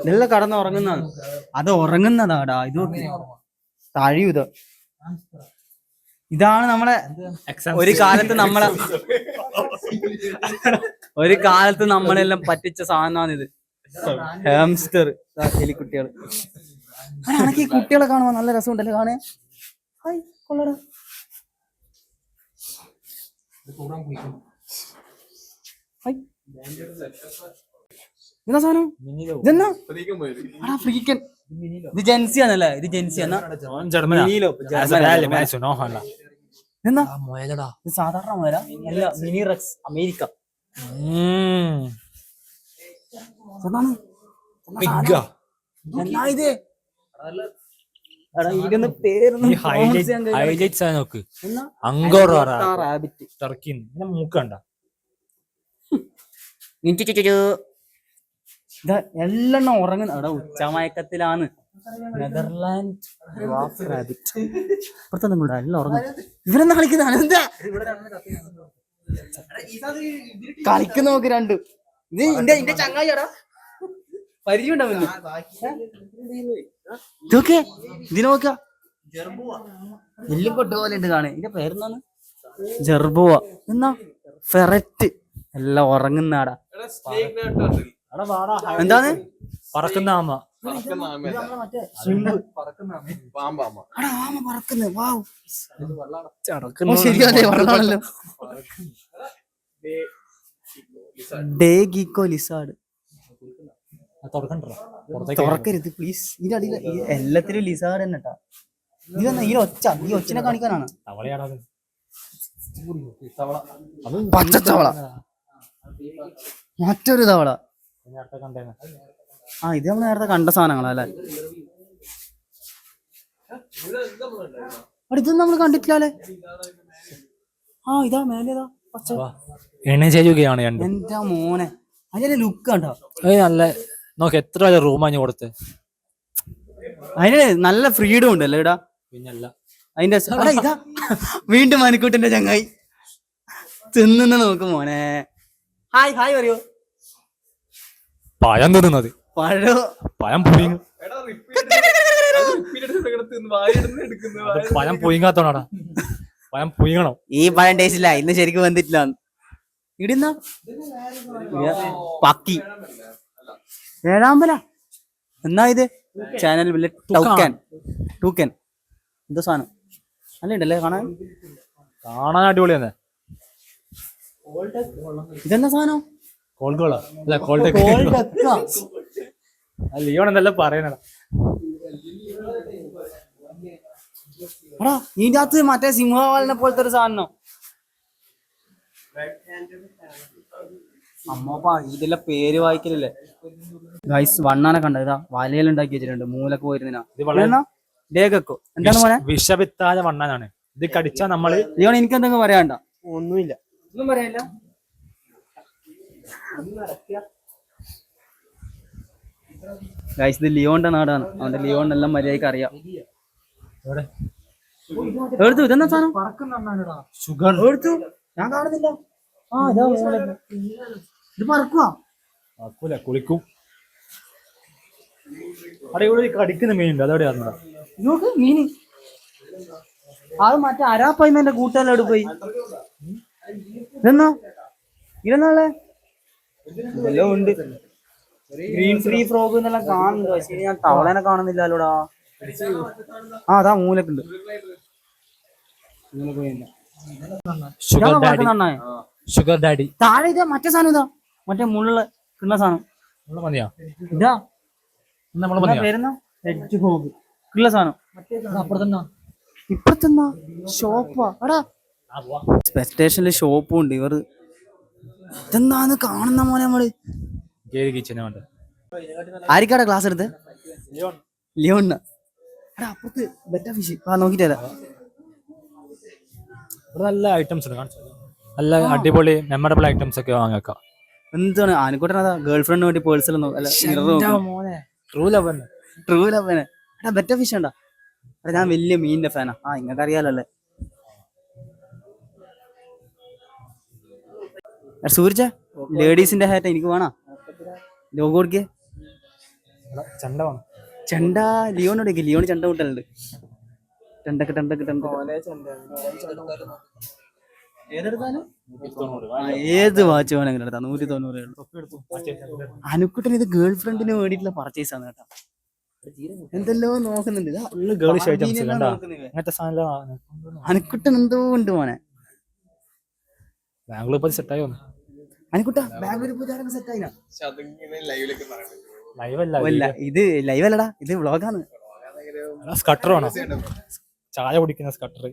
നല്ല കടന്ന് ഉറങ്ങുന്നതാണ്. അത് ഉറങ്ങുന്നതാടാ. ഇത് താഴെയും ഇതാ. ഇതാണ് നമ്മളെ ഒരു കാലത്ത് നമ്മളെല്ലാം പറ്റിച്ച സാധനമാണ് ഇത്. ഹാംസ്റ്റർ. എലിക്കുട്ടികള്. ഈ കുട്ടികളെ കാണുമ്പോ നല്ല രസമുണ്ടല്ലേ കാണാൻ. ഹായ് കൊള്ളടാ. ഇതാ സാധനം. ഇതെന്നാ ഫ്രീക്കൻ. ഇത് ജെൻസി ആണല്ലേ? ഇത് ജെൻസി എന്നാ സാധാരണ മുയല അല്ല. Mini Rex America. ഇത് മൂക്കണ്ട എല്ലെണ്ണം ഉറങ്ങുന്ന അവിടെ ഉച്ചമയക്കത്തിലാണ്. Netherland rabbit. ഇപ്പുറത്തൊന്നും കൂടെ എല്ലാം ഉറങ്ങും. ഇവരെന്താ കളിക്കുന്നതാണ്? എന്താ കളിക്കുന്ന നോക്ക് രണ്ടും. ഇത് ഇന്റെ ചങ്ങായിടാ പരിചയം ഉണ്ടാവില്ല. ഇതൊക്കെ ഇതിനെ നോക്ക. എല്ലും പൊട്ട പോലെ ഉണ്ട് കാണേ. ഇതിന്റെ പേരെന്താണ്? ജെർബോവ എന്നാ ഫെററ്റ്. എല്ലാം ഉറങ്ങുന്നാടാ. എന്താണ്? പറക്കുന്ന ആമ. ശരിയല്ലേ? വെള്ളമാണല്ലോ. Day gecko lizard. തുറക്കരുത് പ്ലീസ്. ഇതിന്റെ അടിയിൽ എല്ലാത്തിനും ലിസാർഡ് തന്നെ കേട്ടാ. ഇതെന്നാ ഈ ഒച്ച? ഈ ഒച്ചിനെ കാണിക്കാനാണ്. പച്ചത്തവള. മറ്റൊരു തവള. ഇത് നമ്മൾ നേരത്തെ കണ്ട സാധനങ്ങളല്ലേ? ഇതൊന്നും നമ്മൾ കണ്ടിട്ടില്ലേ? ഇതാ മേലേതാ പച്ച. എന്റെ മോനെ അതിന്റെ ലുക്ക് കണ്ടോ? നല്ല നോക്ക്. എത്ര റൂമാണ് കൊടുത്ത്. അതിന് നല്ല ഫ്രീഡം ഉണ്ടല്ലോ ഇടാ. പിന്നല്ല അതിന്റെ ഇതാ വീണ്ടും മണിക്കൂട്ടിന്റെ ചങ്ങായി തിന്നുന്ന നോക്കും മോനെ. ഹായ് ഹായ് പറയോ. പഴം തിന്നുന്നത്. പഴം പുഴുങ്ങും. പഴം പുഴുങ്ങാത്തോണാടാ. പഴം പുഴുങ്ങണം. ഈ പഴം ടേസ്റ്റില്ല. ഇന്ന് ശരിക്കും വന്നിട്ടില്ല. ഇടുന്ന പക്കി. ഏഴാമ്പല എന്നാ ഇത്? ചാനൽ ടൂക്കൻ. എന്തോ സാധനം നല്ല ഉണ്ടല്ലേ കാണാൻ. അടിപൊളി തന്നെ. ഇതെന്താ സാധനം? ലിയോണെന്നല്ല പറയണടാ. ഇതിന്റെ അകത്ത് മറ്റേ സിംഹവാലിനെ പോലത്തെ ഒരു സാധനം. അമ്മപ്പാ ഇതിലെ പേര് വായിക്കലില്ലേ ഗൈസ്? വണ്ണാനെ കണ്ട ഇതാ വലയിൽ ഉണ്ടാക്കി വെച്ചിട്ടുണ്ട്. മൂലക്ക് പോയിരുന്ന ഡേഗക്കോ. എന്താണ് മോനെ? വിഷവിത്തായ വണ്ണാനാണ്. ഇത് കടിച്ചാ നമ്മള് ലിയോൺ എനിക്ക് എന്തെങ്കിലും പറയാണ്ട? ഒന്നുമില്ല. ഒന്നും പറയാനില്ല. ഗൈസ് ഇത് ലിയോന്റെ നാടാണ്, അവന്റെ ലിയോൺ എല്ലാം മര്യാദക്ക് അറിയാം. എടുത്തു ഇതെന്താ സാധനം? ഷുഗർ എടുത്തു, ഞാൻ കാണുന്നില്ല. ആ ഇതാ ഇത് പറക്കുവാ. കുളിക്കും. അവിടെ ഇവിടെ കടിക്കുന്ന മീനുണ്ട്, അതെവിടെയാ? നോക്ക് മീന്. അത് മറ്റേ അരാപ്പയ്മന്റെ കൂട്ടുകാരോട് പോയി. ഇതെന്നാ ഇതെന്നാളെ ഇതെല്ലാം ഉണ്ട്. ഗ്രീൻ ഫ്രീ ഫ്രോഗ് എന്നെല്ലാം കാണുന്നുണ്ട്, പക്ഷേ ഞാൻ തവളേനെ കാണുന്നില്ലല്ലോടാ. ആ അതാ മൂലക്കുണ്ട്. Sugar daddy. താഴെ ഇതാ മറ്റേ സാധനം, ഇതാ മറ്റേ മുള്ള കിണ്ണ സാധനം. ഇതാ പേരെന്നാ? ഹെഡ്ജ് ഹോഗ് കിള്ള സാധനം. ഇപ്പഴത്തെന്നാ ഷോപ്പാ എടാ. സ്പെസ് സ്റ്റേഷനിൽ ഷോപ്പും ഉണ്ട്. ഇവർ ഇതെന്താന്ന് കാണുന്ന മോനെ നമ്മള്. ആരിക്കാടാ ക്ലാസ് എടുത്ത്? ലിയോണ്ണ. എടാ അപ്പുറത്ത് ബെറ്റ ഫിഷ് നോക്കിട്ടേരാ. നല്ല ഐറ്റംസ് ഉണ്ട്, നല്ല അടിപൊളി മെമ്മറബിൾ ഐറ്റംസ് ഒക്കെ വാങ്ങിക്കാം. എന്താണ് ആനക്കോട്ടനതാ ഗേൾ ഫ്രണ്ടിന് വേണ്ടി പേഴ്സൽ ട്രൂ ലവന്. എടാ ബെറ്റ ഫിഷ് ഉണ്ടാ? എടാ ഞാൻ വലിയ മീനിന്റെ ഫാനാ. ആ ഇങ്ങക്ക് അറിയാലോ അല്ലേ. സൂര്യ ലേഡീസിന്റെ ഹാറ്റ് എനിക്ക് വേണോ? ലോഗോ കൊടുക്കേ. ചെണ്ട ലിയോണോട് ലിയോണ് ചെണ്ട കൂട്ടലുണ്ട്. ഏത് വാച്ച് വേണമെങ്കിലും എടുത്താ 190. അനുക്കുട്ടൻ ഇത് ഗേൾ ഫ്രണ്ടിന് വേണ്ടിയിട്ടുള്ള പർച്ചേസ് ആണ് കേട്ടോ. എന്തെല്ലോ നോക്കുന്നുണ്ട്. അനുക്കുട്ടൻ എന്തോ ഉണ്ട് മോനെ. ബാംഗ്ലൂർ സെറ്റായോ? അനുക്കുട്ട ബാംഗ്ലൂർ പോയി സെറ്റായി. ഇത് ലൈവ് അല്ലടാ, ഇത് വ്ളോഗാണ്. സ്കട്ടർ വേണം, ചായ കുടിക്കുന്ന സ്കട്ടർ.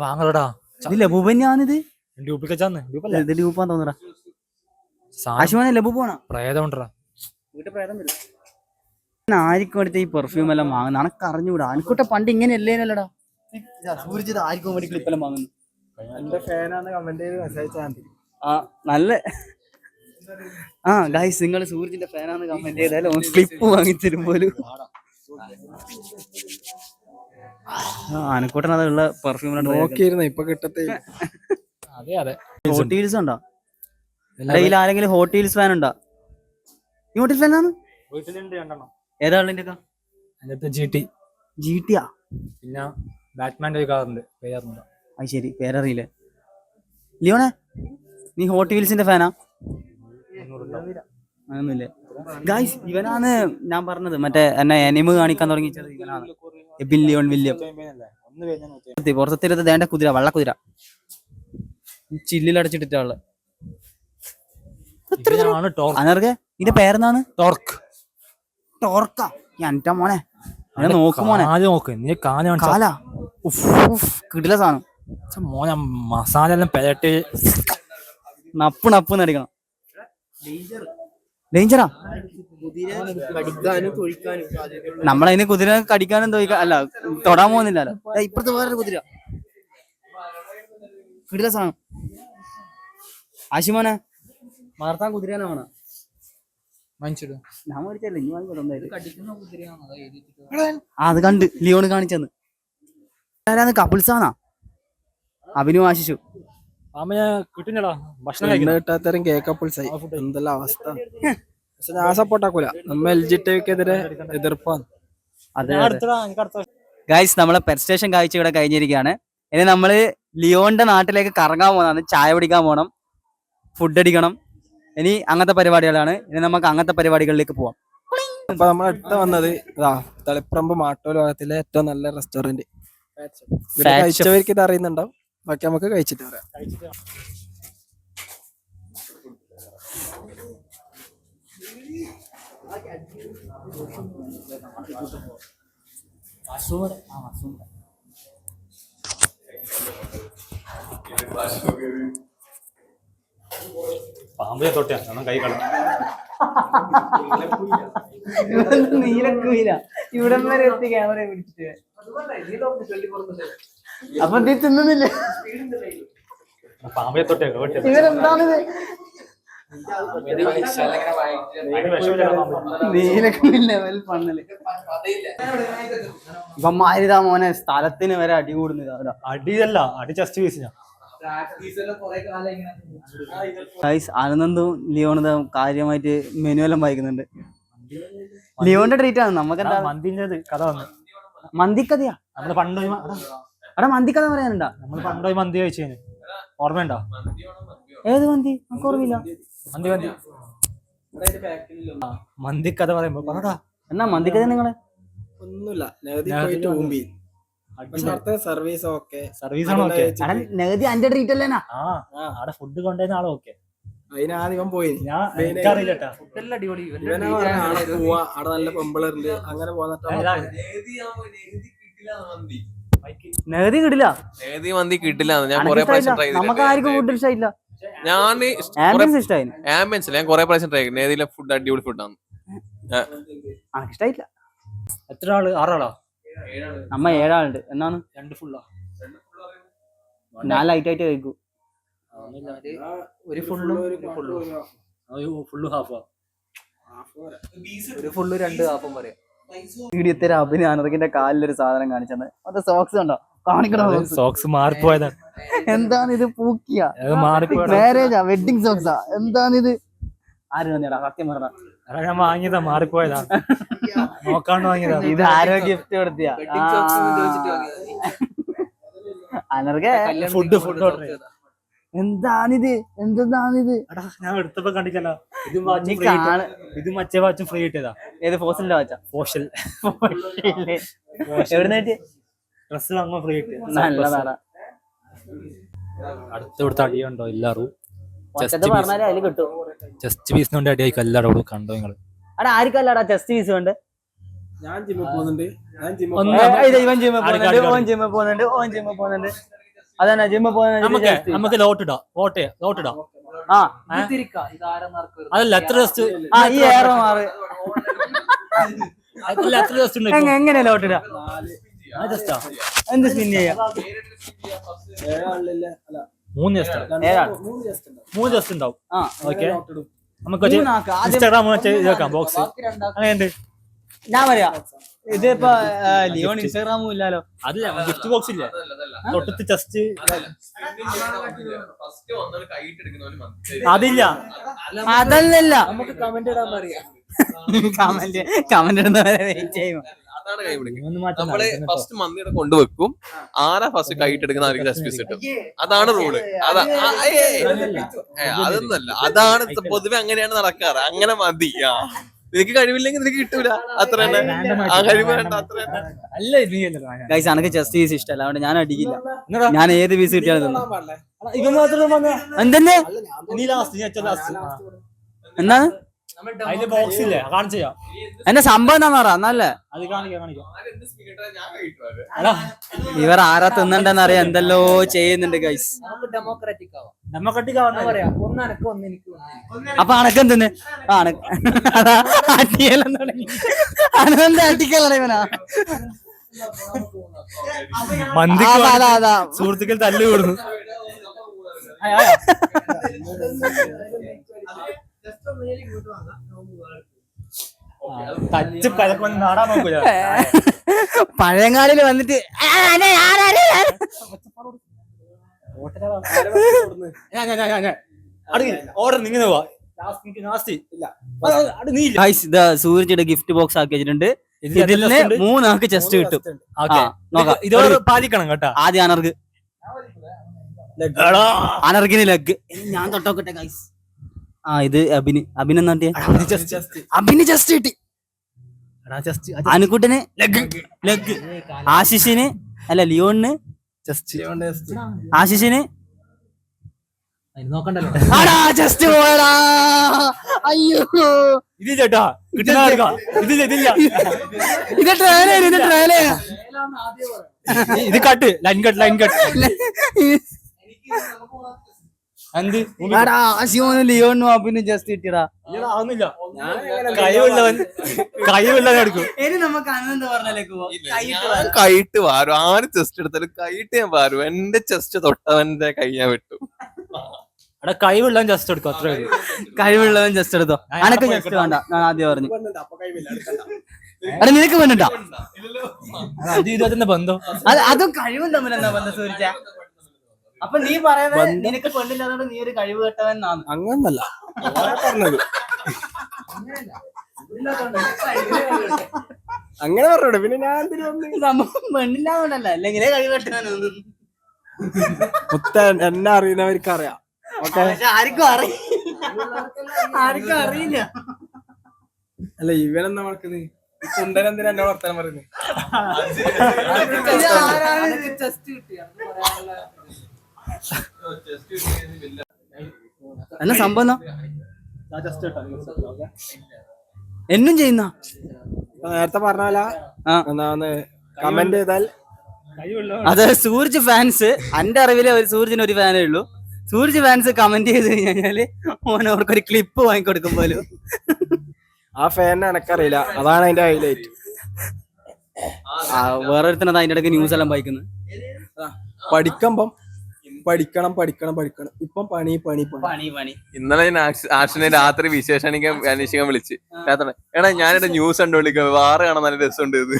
വാങ്ങലടാ, ഇത് ലബൂബ് തന്നെയാണിത്. ഇത് ലബൂബാൻ തോന്നടാ. ആശുമാനെ ലബൂബ് വേണം. പ്രേതം ഉണ്ടടാ, വീട്ടിൽ പ്രേതം വരും. ആർക്കും അടുത്ത് ഈ പെർഫ്യൂം എല്ലാം വാങ്ങുന്ന അനക്ക് അറിഞ്ഞൂടാ. അനുക്കുട്ട പണ്ട് ഇങ്ങനെ അല്ലേനല്ലടാ. സൂര്ജിത് ആർക്കും വേണ്ടി ക്ലിപ്പെല്ലാം വാങ്ങുന്നു. എന്റെ ഫാനാന്ന് കമന്റ് ചെയ്ത് മെസ്സേജ്. ആ നല്ല ആ ഗൈസ് നിങ്ങൾ സൂര്ജിന്റെ ഫാനാന്ന് കമന്റ് ചെയ്താലും ക്ലിപ്പ് വാങ്ങിത്തരും പോലും. ആനക്കൂട്ടൻ അതുള്ള പെർഫ്യൂം നോക്കിയിരുന്നു, ഇപ്പൊ കിട്ടത്തേ. ഹോട്ട് വീൽസ് ഉണ്ടോ? ഇതിൽ ആരെങ്കിലും ഹോട്ട് വീൽസ് ഫാൻ ഉണ്ടോ? ഈ ഹോട്ട് വീൽസ് ഫാനാണ്. ഏതാ ഉള്ളതിന്റെ GT? പിന്നെ ബാറ്റ്മാൻ്റെ കാറുണ്ട്, അത് ശരി, പേരറിയില്ലേ. ലിയോണേ നീ ഹോട്ട് വീൽസിന്റെ ഫാനാ? അങ്ങനൊന്നുമില്ലേ ഗായ്സ്. ഇവനാണ് ഞാൻ പറഞ്ഞത്, മറ്റേ എന്നെ എനിമ കാണിക്കാൻ തുടങ്ങിച്ചത് ഇവനാണ്. Leon William. പുറത്തിരുത്ത് ദേണ്ട കുതിര, വള്ളക്കുതിര ചില്ലിലടച്ചിട്ടിട്ടുള്ള അനർക്കെ. ഇതിന്റെ പേരെന്താണ്? ടോർക്ക. എന്റെ മോനെ നോക്കുമോനെ, കാല കിടില സാധനം മോനെ. മസാല എല്ലാം പെരട്ടി നപ്പ് നടിക്കണം. ഡേഞ്ചറാ. നമ്മളതിന് കുതിര കടിക്കാനും തോന്നിക്കാൻ അല്ല, തൊടാൻ പോകുന്നില്ലല്ലോ. ഇപ്പുറത്ത് വേറൊരു കുതിര കിടില സാധനം. ആശിമോനെ വളർത്താൻ കുതിരനെ വേണം. ഞാൻ മേടിച്ചല്ലേ, ഇനി അത് കണ്ട് ലിയോണ് കാണിച്ചെന്ന്. കപ്പിൾസാണാ അഭിനു ആശിച്ചു. കിട്ടുന്നടാ ഭക്ഷണം കിട്ടാത്തരം കേക്കപ്പിൾസായി. എന്തെല്ലാം അവസ്ഥ. പക്ഷെ ഞാൻ സപ്പോർട്ടാക്കൂല, നമ്മ LGTക്കെതിരെ എതിർപ്പാണ്. ഗൈസ് നമ്മളെ പെറ്റ് സ്റ്റേഷൻ കാഴ്ച ഇവിടെ കഴിഞ്ഞിരിക്കുകയാണ്. ഇനി നമ്മള് ലിയോന്റെ നാട്ടിലേക്ക് കറങ്ങാൻ പോകുന്നതാണ്. ചായ കുടിക്കാൻ പോകണം, ഫുഡ് അടിക്കണം. ഇനി അങ്ങനത്തെ പരിപാടികളാണ്. ഇനി നമുക്ക് അങ്ങനത്തെ പരിപാടികളിലേക്ക് പോവാം. അപ്പൊ നമ്മൾ അടുത്ത് വന്നത് തളിപ്പറമ്പ് മാട്ടോ ലോകത്തിലെ ഏറ്റവും നല്ല റെസ്റ്റോറന്റ്. കഴിച്ചവർക്ക് ഇത് അറിയുന്നുണ്ടാവും, ബാക്കി നമുക്ക് കഴിച്ചിട്ട് പറയാം. പാമ്പിനെ തൊട്ടാ കൈ കള നീലക്കുയില ഇവിടം വരെ എത്തി ക്യാമറ പിടിച്ചിട്ട്. അപ്പൊ നീ തിന്നുന്നില്ലേ? പാമ്പയെ തൊട്ടേ ഇവരെന്താണിത്? ലെവൽ പണ്ണല്. ഇവന്മാരിതാ മോനെ സ്ഥലത്തിന് വരെ അടി കൂടുന്നില്ല. അടിയല്ല, അടി ജസ്റ്റ് വീസിനാ. ആനന്ദും ലിയോണും കാര്യമായിട്ട് മെനുവെല്ലാം വായിക്കുന്നുണ്ട്. ലിയോന്റെ ട്രീറ്റ് ആണ്. നമുക്കെന്താ മന്തിന്റെ കഥ വന്നു. മന്തിക്കഥയാ? നമ്മള് പണ്ടുപോയി അവിടെ മന്തിക്കഥ പറയാനുണ്ടാ? നമ്മൾ പണ്ടുപോയി മന്തി കഴിച്ചതിന് ഓർമ്മയുണ്ടോ? ഏത് മന്തി? നമുക്ക് ഓർമ്മയില്ല. മന്തി മന്തി കഥ പറയുമ്പോ പറടാ. എന്നാ മന്തിക്കഥ നിങ്ങള്? ഒന്നുമില്ല, സർവീസ് ഓക്കെ, സർവീസ് ആണ് ഓക്കെ. നെഗതി അന്റെ ട്രീറ്റ് അല്ലേ? അവിടെ ഫുഡ് കൊണ്ടുവരുന്ന ആളെ ഓക്കെ. അതിനാദ്യം പോയി ഞാൻ എനിക്കറിയില്ലട്ടാ. പോവാ, അവിടെ നല്ല പെമ്പിളുണ്ട്, അങ്ങനെ പോന്നിട്ട് നെഗതി കിട്ടില്ല. ഏത് മന്തി കിട്ടില്ല. ഞാൻ കുറെ പ്രാവശ്യം ട്രൈ നമുക്ക് ആർക്കും ഫുഡ് ഇഷ്ടമായില്ല. ആംബിയൻസ് ഞാൻ കുറെ പ്രാവശ്യം ട്രൈ ചെയ്തു. ഏതിലെ ഫുഡ് അടിപൊളി ഫുഡാണ്. ഇഷ്ടായില്ല. എത്ര ആള്? 6 ആളോ? നമ്മ 7 ആളുണ്ട്. എന്നാണ് 2 ഫുള്ളോ? ഞാൻ ലൈറ്റ് ആയിട്ട് കഴിക്കൂ. ഒരു ഫുള്ളും ഫുള്ള് ഹാഫാ. ഒരു ഫുള്ള് 2 ഹാഫും പറയാം. വീഡിയോത്തെ അഭിനയ അനർക്കിന്റെ കാലിലൊരു സാധനം കാണിച്ചത്. അത് സോക്സ് കണ്ടോ? കാണിക്കണോ? സോക്സ് മാറിപ്പോയതാണ്. എന്താണ് ഇത്? പൂക്കിയ മാരേജാ? വെഡിങ് സോക്സാ? എന്താണിത്? ആര് തന്നെയാ? സത്യം പറഞ്ഞ ഞാൻ വാങ്ങിയതാ, മാറിപ്പോയതാ. നോക്കാണ്ട് വാങ്ങിയതാ. ഇത് ആരോ ഗിഫ്റ്റ് കൊടുത്തിയ അനർക്ക ഫുഡ് ഓർഡർ ചെയ്തതാ. എന്താണിത്? എന്തെന്നാണിത്? ഞാൻ എടുത്തപ്പോ കണ്ടില്ല. ഇത് മറ്റേ വാച്ചും ഫ്രീ കിട്ടിയതാ. ഏത് ഫോസിലിന്റെ വാച്ചാ? ഫോഷ്യൽ. എവിടുന്ന് കിട്ടിയ? ഡ്രസ് വാങ്ങാൻ ഫ്രീ കിട്ടിയ. നല്ലതാണ്. അടുത്ത അടിയുണ്ടോ? എല്ലാരും പറഞ്ഞാലേ അതില് കിട്ടും. ജസ്റ്റ് പീസിനോണ്ട് അടിയായി എല്ലാവരോടും കണ്ടോ നിങ്ങള്? അവിടെ ആർക്കല്ലാടാ ചെസ്റ്റ് പീസ് കൊണ്ട്? ഞാൻ ജിമ്മിൽ പോകുന്നുണ്ട്. ഇവൻ ജിമ്മിൽ പോകുന്നുണ്ട്, ഓൻ ജിമ്മിൽ പോകുന്നുണ്ട്, ഓൻ ജിമ്മിൽ പോകുന്നുണ്ട്. അതന്നെ ജിമ്മിൽ പോകുന്നുണ്ട്. നമുക്ക് ലോട്ടിടാം. അതല്ല എത്ര ജസ്റ്റ് ഈ ഏറോ മാറ് എത്ര ജസ്റ്റ് എങ്ങനെ ലോട്ടിടാ? എന്ത് സ്പിൻ ചെയ്യാ? 3 ജസ്റ്റ് ഉണ്ടാവും. ഓക്കെ, നമുക്ക് ഇൻസ്റ്റാഗ്രാം ഇതാക്കാം. ബോക്സ് അങ്ങനെയുണ്ട്. ഞാൻ പറയാ ഇതിപ്പോ ലിയോൺ ഇൻസ്റ്റാഗ്രാമും ഇല്ലാലോ. അതില്ല, ഗിഫ്റ്റ് ബോക്സ് ഇല്ലേ തൊട്ടത്ത് ജസ്റ്റ് അതില്ല. അതല്ലല്ല, നമുക്ക് കമന്റ് ഇടാൻ പറയാം. കമന്റ് ഇടുന്നവരെ വെയിറ്റ് ചെയ്യും. നമ്മള് ഫസ്റ്റ് മന്തിയുടെ കൊണ്ടുവെക്കും. ആരാ ഫസ്റ്റ് കൈയിട്ടെടുക്കുന്ന ആർക്ക് ജസ്റ്റ് പീസ് കിട്ടും. അതാണ് റൂള്. അതൊന്നല്ല, അതാണ് പൊതുവെ അങ്ങനെയാണ് നടക്കാറ്. അങ്ങനെ മതി. നിനക്ക് കഴിവില്ലെങ്കിൽ നിനക്ക് കിട്ടൂല. അത്ര തന്നെ. ആ കഴിവ് വേണ്ട. അത്ര തന്നെ. ഗൈസ് അനക്ക് ചെസ്റ്റ് പീസ് ഇഷ്ടമല്ല, അതുകൊണ്ട് ഞാൻ അടിക്കില്ല. ഞാൻ ഏത് പീസ് കിട്ടിയാലും എന്തെന്നെ എന്താണ് അതിന്റെ ബോക്സ് ഇല്ലേ കാണിച്ചു തരാം. എന്റെ സംഭവം എന്താന്ന് പറ. എന്നല്ലേ അത് കാണിക്കാം. ഇവർ ആരാ തിന്നണ്ടെന്ന് അറിയാം. എന്തെല്ലോ ചെയ്യുന്നുണ്ട് ഗൈസ്. ഡെമോക്രാറ്റിക് അപ്പൊ അണക്കം തിന്ന് അട്ടിയെല്ലാം തുടങ്ങി. അനന്ത അട്ടിക്കല്ലേ ഇവനാ? മന്തി സുഹൃത്തുക്കൾ തല്ലു കൂടുന്നു. തച്ച് പലക്കൊന്നും നാടാൻ നോക്കൂല. പഴയങ്ങാടില് വന്നിട്ട് ഓർഡർ നിങ്ങൾ സൂരജിയുടെ ഗിഫ്റ്റ് ബോക്സ് ആക്കി വെച്ചിട്ടുണ്ട്. ഇതിൽ 3 ആൾക്ക് ചെസ്റ്റ് കിട്ടും. ഇതോട് പാലിക്കണം കേട്ടോ. ആദ്യം അനർഗിന് ലെഗ്. ഞാൻ തൊട്ടോക്കട്ടെ ഗൈസ്. ഇത് അഭിനെന്നാ അഭിന് ജസ്റ്റ് കിട്ടി. അനുക്കുട്ടന് ലെഗ്, ആശിഷിന് അല്ല ലിയോണിന് ആശിഷിന് ജസ്റ്റ് പോയടാ. അയ്യോ ഇത് ചേട്ടാ കിട്ടുന്ന ഇതില്ല. ഇത് ട്രെയിലേ ഇത് കട്ട് ലൈൻ കട്ട്. എന്ത് ആശിമോന് ലിയോണും അഭിനും ജസ്റ്റ് കിട്ടിയടാ. ആവുന്നില്ല. കഴിവുള്ളവൻ കഴിവുള്ളവൻ എടുക്കും. ഇനി നമുക്ക് അനന്ത് പറഞ്ഞാലേക്ക് പോവാം. കൈയിട്ട് വാരും, ആര് ചെസ്റ്റ് എടുത്താലും കൈയിട്ട് ഞാൻ വാരും. എന്റെ ചെസ്റ്റ് തൊട്ടവന്റെ കൈ ഞാൻ വിട്ടു. അവിടെ കഴിവുള്ളവൻ ജസ്റ്റ് എടുക്കും, അത്രേ ഉള്ളൂ. കഴിവുള്ളവൻ ജസ്റ്റ് എടുത്തോ. അനക്ക് ജസ്റ്റ് വേണ്ട, ഞാൻ ആദ്യം പറഞ്ഞു. എടാ നിനക്ക് വേണ്ട. അത് ഇരുപത്തിന്റെ ബന്ധം. അതും കഴിവും തമ്മിൽ എന്താ ബന്ധം സൂര്യ? അപ്പൊ നീ പറയുന്നത് നിനക്ക് പെണ്ണില്ലാതെ നീ ഒരു കഴിവ് കെട്ടവൻ എന്നാണ്. അങ്ങനല്ല പറഞ്ഞത്. അങ്ങനെ പറഞ്ഞോടെ പിന്നെ ഞാൻ സംഭവം പെണ്ണില്ലാതൊണ്ടല്ല, അല്ലെങ്കിലേ കഴിവ് കെട്ടവനൊന്നും. എന്നെ അറിയുന്നവർക്ക് അറിയാം. ആർക്കും അറിയില്ല. അല്ല ഇവനെന്താ വളക്കുന്നത്? കുണ്ടൻ എന്തിനാ എന്നെ വർത്താനം പറയുന്നത്? എന്നാ സംഭവം എന്നും ചെയ്യുന്ന നേരത്തെ പറഞ്ഞ കമന്റ് ചെയ്താൽ അത് സൂരജ് ഫാൻസ്, എന്റെ അറിവില് സൂരജിന് ഒരു ഫാനേ ഉള്ളൂ. സൂരജ് ഫാൻസ് കമന്റ് ചെയ്ത് കഴിഞ്ഞാല് ഓൻ അവർക്കൊരു ക്ലിപ്പ് വാങ്ങിക്കൊടുക്കും പോലും. ആ ഫാനിനെ എനക്കറിയില്ല, അതാണ് അതിന്റെ ഹൈലൈറ്റ്. വേറൊരുത്തനത് അതിന്റെ ഇടയ്ക്ക് ന്യൂസ് എല്ലാം വായിക്കുന്നത്. പഠിക്കുമ്പം പഠിക്കണം പഠിക്കണം പഠിക്കണം, ഇപ്പം പണി പണി പണി പണി. ഇന്നലെ ഞാൻ ആഷിനെ രാത്രി അന്വേഷിക്കാൻ വിളിച്ച്. രാത്രി എടാ ഞാനിവിടെ ന്യൂസ് കണ്ടു വിളിക്കാം, വാറ് കാണാൻ നല്ല രസമുണ്ട് ഇത്.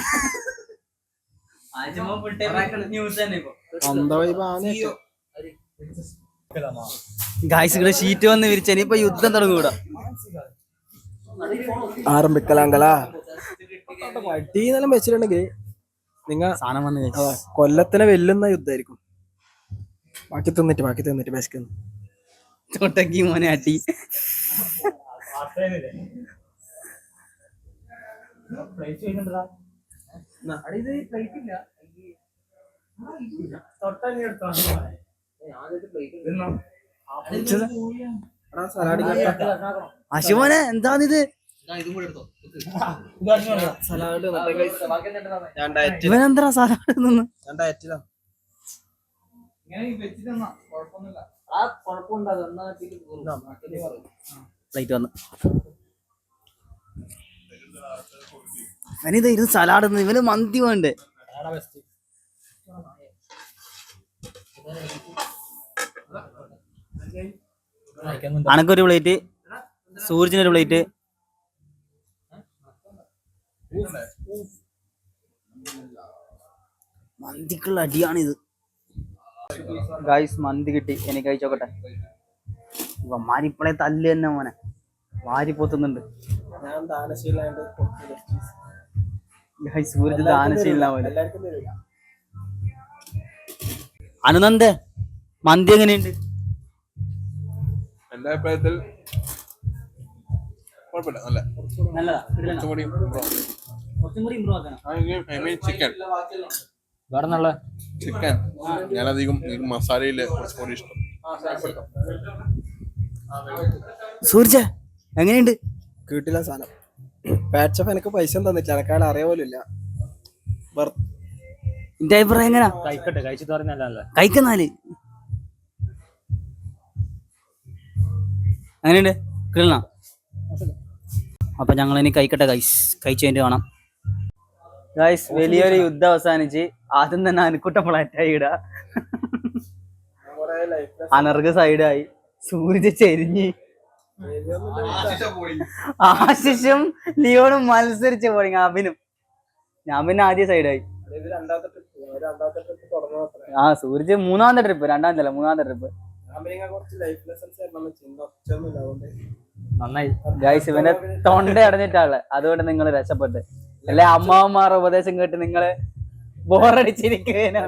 ഗായ്സ് ഇവിടെ ഷീറ്റ് വന്ന് വിരിച്ച ഇനിയിപ്പൊ യുദ്ധം തുടങ്ങൂടാ. ആരംഭിക്കലാങ്കളാ വട്ടീന്നെല്ലാം വെച്ചിട്ടുണ്ടെങ്കിൽ നിങ്ങൾ സാധനം വന്ന് കൊല്ലത്തിനെ വെല്ലുന്ന യുദ്ധമായിരിക്കും. ബാക്കി തിന്നിട്ട് വിശക്കുന്നു. ചോട്ടക്കി മോനെ അട്ടി. അശുമോനെ എന്താണിത്? ഇവനെന്താ സലാഡ് നിന്ന് പ്ലേറ്റ് വന്ന് ഇവനിത് ഇരുന്ന് സലാഡ് നിന്ന്. ഇവന് മന്തി വേണ്ടേ? അനക്കൊരു പ്ലേറ്റ്, സൂരജിനൊരു പ്ലേറ്റ്. മന്തിക്കുള്ള അടിയാണിത്. ഗായ്സ് മന്തി കിട്ടി, എനിക്ക് കഴിച്ചോക്കട്ടെ. ഇവന്മാരിപ്പളെ തല്ല് തന്നെ മോനെ, വാരി പോത്തുന്നുണ്ട്. സൂരജ് ദാനശീല പോലെ. അനുനന്ദ മന്തി എങ്ങനെയുണ്ട്? എന്റെ അഭിപ്രായത്തിൽ ചിക്കൻ ഞാനധികം മസാലയില് കുറച്ചുകൂടി ഇഷ്ടം. സൂരജ് എങ്ങനെയുണ്ട്? കിട്ടില്ല സാധനം. പാറ്റ് ഷെഫ് എനിക്ക് പൈസ തന്നിട്ടില്ല, എനക്കാട് അറിയ പോലും ഇല്ല. എന്റെ അഭിപ്രായം എങ്ങനാ? കഴിക്കട്ടെ, കഴിച്ചിട്ട് പറഞ്ഞല്ല കഴിക്കുന്നാല് അങ്ങനെയുണ്ട് കിട്ടണ. അപ്പൊ ഞങ്ങൾ ഇനി കഴിക്കട്ടെ ഗൈസ്, കഴിച്ചതിന്റെ കാണാം. ഗൈസ് വലിയൊരു യുദ്ധം അവസാനിച്ച് ആദ്യം തന്നെ അനുക്കുട്ടപ്പോൾ അറ്റായി ഇട, അനർഘ സൈഡായി, സൂരജ് ചെരിഞ്ഞ്, ആശിഷും ലിയോണും മത്സരിച്ച് പോയി. അഭിനും ഞാൻ പിന്നെ ആദ്യ സൈഡായി. സൂരജ് മൂന്നാമത്തെ ട്രിപ്പ്, മൂന്നാമത്തെ ട്രിപ്പ്. നന്നായി ഗൈസ് ഇവനെ തൊണ്ട അടഞ്ഞിട്ടാണ്, അതുകൊണ്ട് നിങ്ങൾ രക്ഷപ്പെട്ട്. അല്ലെ അമ്മാവന്മാരുടെ ഉപദേശം കേട്ട് നിങ്ങള് ബോറടിച്ചിരിക്കുകയാണ്.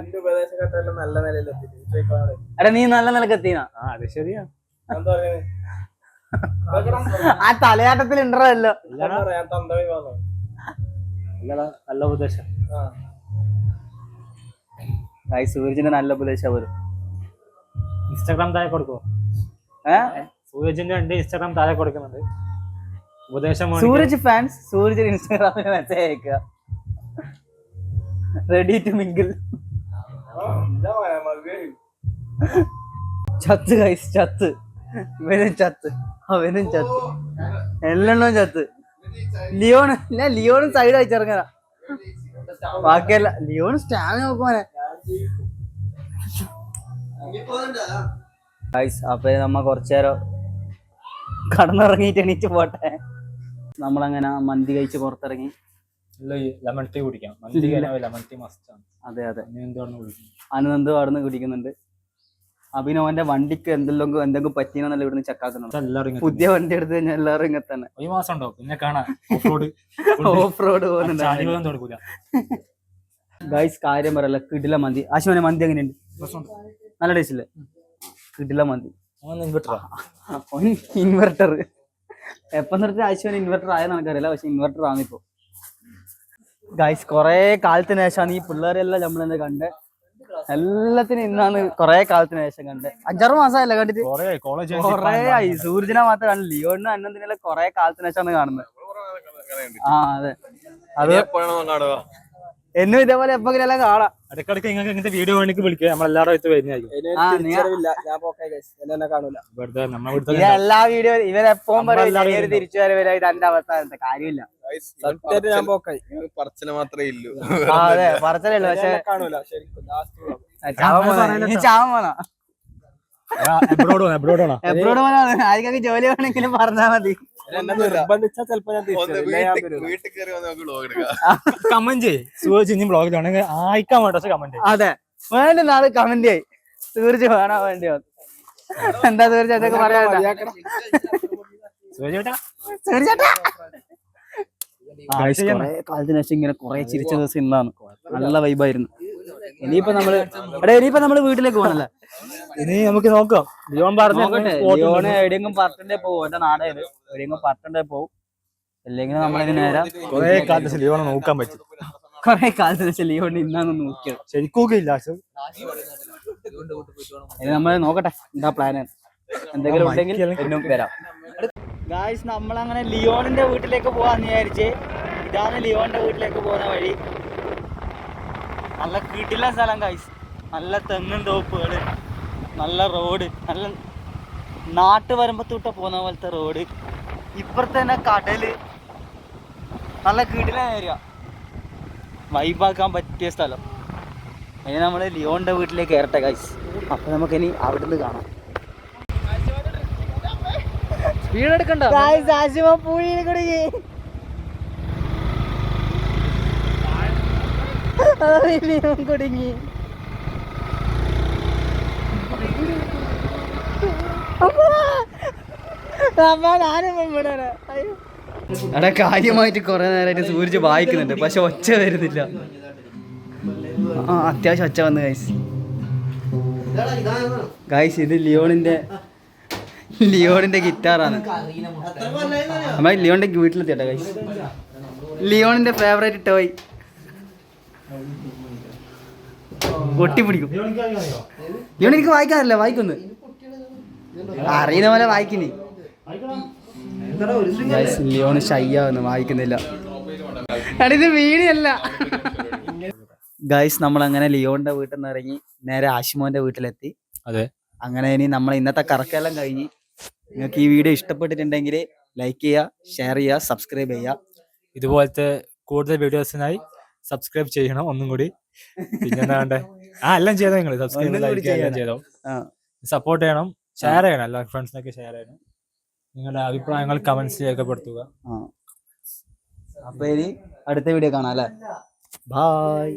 എടാ നീ നല്ല നിലക്ക് എത്തിനാ? അത് ശരിയാ. ആ തലയാട്ടത്തിൽ ഉണ്ടല്ലോ. നല്ല ഉപദേശം. ഗൈസ് സൂരജിന്റെ നല്ല ഉപദേശം വരും. ഇൻസ്റ്റാഗ്രാം താഴെ കൊടുക്കുമോ? സൂരജിന്റെ ഉണ്ട് ഇൻസ്റ്റാഗ്രാം താഴെ കൊടുക്കുന്നുണ്ട് ഉപദേശം. സൂരജ് ഫാൻസ് സൂരജിന് ഇൻസ്റ്റാഗ്രാമിൽ മെസ്സേജ് അയക്കുക, റെഡി ടു മിങ്കിൾ. ചത്ത് ഗൈസ് ചത്ത്. ഇവനും ചത്ത്, അവനും ചത്ത്, എല്ലെണ്ണവും ചത്ത്. ലിയോണും സൈഡ് അയച്ചിറങ്ങാ. ബാക്കിയല്ല ലിയോൺ സ്റ്റാമിന നോക്കുവാനെ. ഗൈസ് അപ്പൊ നമ്മ കുറച്ചേരം കടന്നിറങ്ങിയിട്ട് എണീറ്റ് പോട്ടെ. നമ്മളങ്ങനെ മന്തി കഴിച്ച് പുറത്തിറങ്ങി. ലെമൺ ടീ കുടിക്കാം. ലെമൺ ടീ മസ്റ്റ് ആണ്. അതെ അതെ, എന്താണ് അനന്ത് അവിടെ കുടിക്കുന്നുണ്ട്. അഭിനവന്റെ വണ്ടിക്ക് എന്തെങ്കിലും പറ്റീനല്ല ഇവിടുന്ന് ചക്കാക്കുന്നുണ്ട്. എല്ലാവരും പുതിയ വണ്ടി എടുത്ത് കഴിഞ്ഞാൽ എല്ലാവരും ഇങ്ങനെ തന്നെ ഒരു മാസം ഉണ്ടോ പിന്നെ കാണാം. ഓഫ് റോഡ് പോകുന്നുണ്ട്. ഗൈസ് കാര്യം പറയല്ല, കിടില മന്തി. ആശുവിനെ മന്തി എങ്ങനെയുണ്ട്? നല്ല ടേസ്റ്റ് ഇല്ലേ? കിടില മന്തി. ഇൻവെർട്ടർ എപ്പം നിർത്തി ആശുവിന് ഇൻവെർട്ടർ ആയെന്ന് എനിക്കറിയില്ല, പക്ഷെ ഇൻവെർട്ടർ ആണിപ്പോ. ഗൈസ് കൊറേ കാലത്തിന് ശേഷമാണ് ഈ പിള്ളേരെല്ലാം നമ്മളെന്താ കണ്ടേ. എല്ലാത്തിനും ഇന്നാണ് കൊറേ കാലത്തിന് ശേഷം കണ്ടത്. 5-6 മാസമല്ല കണ്ടിട്ട്, കൊറേ ആയി. സൂര്യനെ മാത്രം കണ്ടില്ല, ലിയോണിനും അന്നതിനെല്ലാം കൊറേ കാലത്തിന് ശേഷമാണ് കാണുന്നത്. ആ അതെ, അത് എന്നും ഇതേപോലെ എപ്പോഴെങ്കിലും എല്ലാം കാണാം. ഇടയ്ക്കിടയ്ക്ക് നിങ്ങൾക്ക് ഇങ്ങനത്തെ വീഡിയോ വേണമെങ്കിൽ വിളിക്കുക, നമ്മളെല്ലാവരും വരുന്നതായിരിക്കും. എല്ലാ വീഡിയോ ഇവരെപ്പോഴും തിരിച്ചു വരവരായിട്ട് എന്റെ അവസ്ഥ കാര്യമില്ല. പറച്ചില് മാത്രമേ ഇല്ലൂ. അതെ പറച്ചിലേ ഉള്ളൂ, പക്ഷെ ചാവാൻ പോണോ എബ്രോഡ് പോണോ ആർക്കൊക്കെ ജോലി വേണമെങ്കിലും പറഞ്ഞാ മതി. കമന്റ് ബ്ലോഗിലാണെങ്കിൽ അയക്കാൻ വേണ്ട കമന്റ്. അതെ വേണ്ട നാളെ കമന്റ് ആയി സൂരജ് വേണോ വേണ്ടി വന്നു. എന്താ സൂരജ് അതൊക്കെ പറയാ? കാലത്തിന് ശേഷം ഇങ്ങനെ കൊറേ ചിരിച്ച ദിവസം ഇന്നാണ്. നല്ല വൈബായിരുന്നു. ഇനിയിപ്പോ നമ്മള് വീട്ടിലേക്ക് പോകണല്ലേ. ഇനി നമുക്ക് നോക്കാം. ലിയോൺ പറഞ്ഞോട്ടെ, ലിയോണ് എവിടെയെങ്കിലും പറട്ടണ്ടേ പോകും. എന്റെ നാടായത് എവിടെയെങ്കിലും പറട്ടണ്ടേ പോകും. അല്ലെങ്കിൽ നമ്മളിത് നേരെ കൊറേ കാലത്ത് ലിയോണെ നോക്കാൻ പറ്റും. കൊറേ കാലത്തിന് ശേഷം ലിയോണ് ഇന്നാണ് നോക്കിയത്. ശരിക്കും ഇല്ല. ഇനി നമ്മള് നോക്കട്ടെ എന്താ പ്ലാൻ. എന്തെങ്കിലും ഉണ്ടെങ്കിൽ എന്നും വരാം. ഗായ്സ് നമ്മളങ്ങനെ ലിയോണിന്റെ വീട്ടിലേക്ക് പോവാന്ന് വിചാരിച്ച്. ഇതാണ് ലിയോണിന്റെ വീട്ടിലേക്ക് പോകുന്ന വഴി. നല്ല കിടില സ്ഥലം ഗായ്സ്. നല്ല തെങ്ങും തോപ്പുകള്, നല്ല റോഡ്, നല്ല നാട്ടുവരമ്പത്തൂട്ട പോകുന്ന പോലത്തെ റോഡ്. ഇപ്പുറത്ത് തന്നെ കടല്. നല്ല കിടില ഏരിയ, വൈബാക്കാൻ പറ്റിയ സ്ഥലം. ഇനി നമ്മൾ ലിയോണിന്റെ വീട്ടിലേക്ക് കയറട്ടെ ഗായ്സ്. അപ്പൊ നമുക്കിനി അവിടുന്ന് കാണാം. വീടെടുക്കണ്ട പൂഴിയിൽ കുടുങ്ങി. കുടുങ്ങി എടാ കാര്യമായിട്ട് കുറെ നേരമായിട്ട് സൂരജ് വായിക്കുന്നുണ്ട്, പക്ഷെ ഒച്ച വരുന്നില്ല. അത്യാവശ്യം ഒച്ച വന്നു ഗൈസ്. ഗൈസ് ഇത് ലിയോണിന്റെ ഗിറ്റാറാണ്. നമ്മൾ ലിയോണിന്റെ വീട്ടിലെത്തിയട്ടെ ഗൈസ്. ലിയോണിന്റെ ഫേവറേറ്റ് ടോയ്. ഒട്ടിപ്പിടിക്കും. ലിയോൺ എനിക്ക് വായിക്കാറില്ല, വായിക്കുന്നു അറിയുന്ന പോലെ വായിക്കുന്നേ. ലിയോണ് ഷൈയാവുന്നു, വായിക്കുന്നില്ല. ഇത് വീടിയല്ല ഗൈസ്. നമ്മളങ്ങനെ ലിയോണിന്റെ വീട്ടിൽ നിന്ന് ഇറങ്ങി നേരെ ആഷിമോന്റെ വീട്ടിലെത്തി. അതെ, അങ്ങനെ ഇനി നമ്മൾ ഇന്നത്തെ കറക്കെല്ലാം കഴിഞ്ഞ്. നിങ്ങൾക്ക് ഈ വീഡിയോ ഇഷ്ടപ്പെട്ടിട്ടുണ്ടെങ്കിൽ ലൈക്ക് ചെയ്യുക, ഷെയർ ചെയ്യുക, സബ്സ്ക്രൈബ് ചെയ്യുക. ഇതുപോലത്തെ കൂടുതൽ വീഡിയോസിനായി സബ്സ്ക്രൈബ് ചെയ്യണം ഒന്നും കൂടി. പിന്നെ എന്താ വേണ്ടേ? എല്ലാം ചെയ്തോ, നിങ്ങൾ സബ്സ്ക്രൈബ് ചെയ്തോ, സപ്പോർട്ട് ചെയ്യണം, ഷെയർ ചെയ്യണം, എല്ലാ ഫ്രണ്ട്സിനൊക്കെ ഷെയർ ചെയ്യണം. നിങ്ങളുടെ അഭിപ്രായങ്ങൾ കമന്റ്സ് രേഖപ്പെടുത്തുക. അപ്പൊ ഇനി അടുത്ത വീഡിയോ കാണാം അല്ലേ. ബൈ.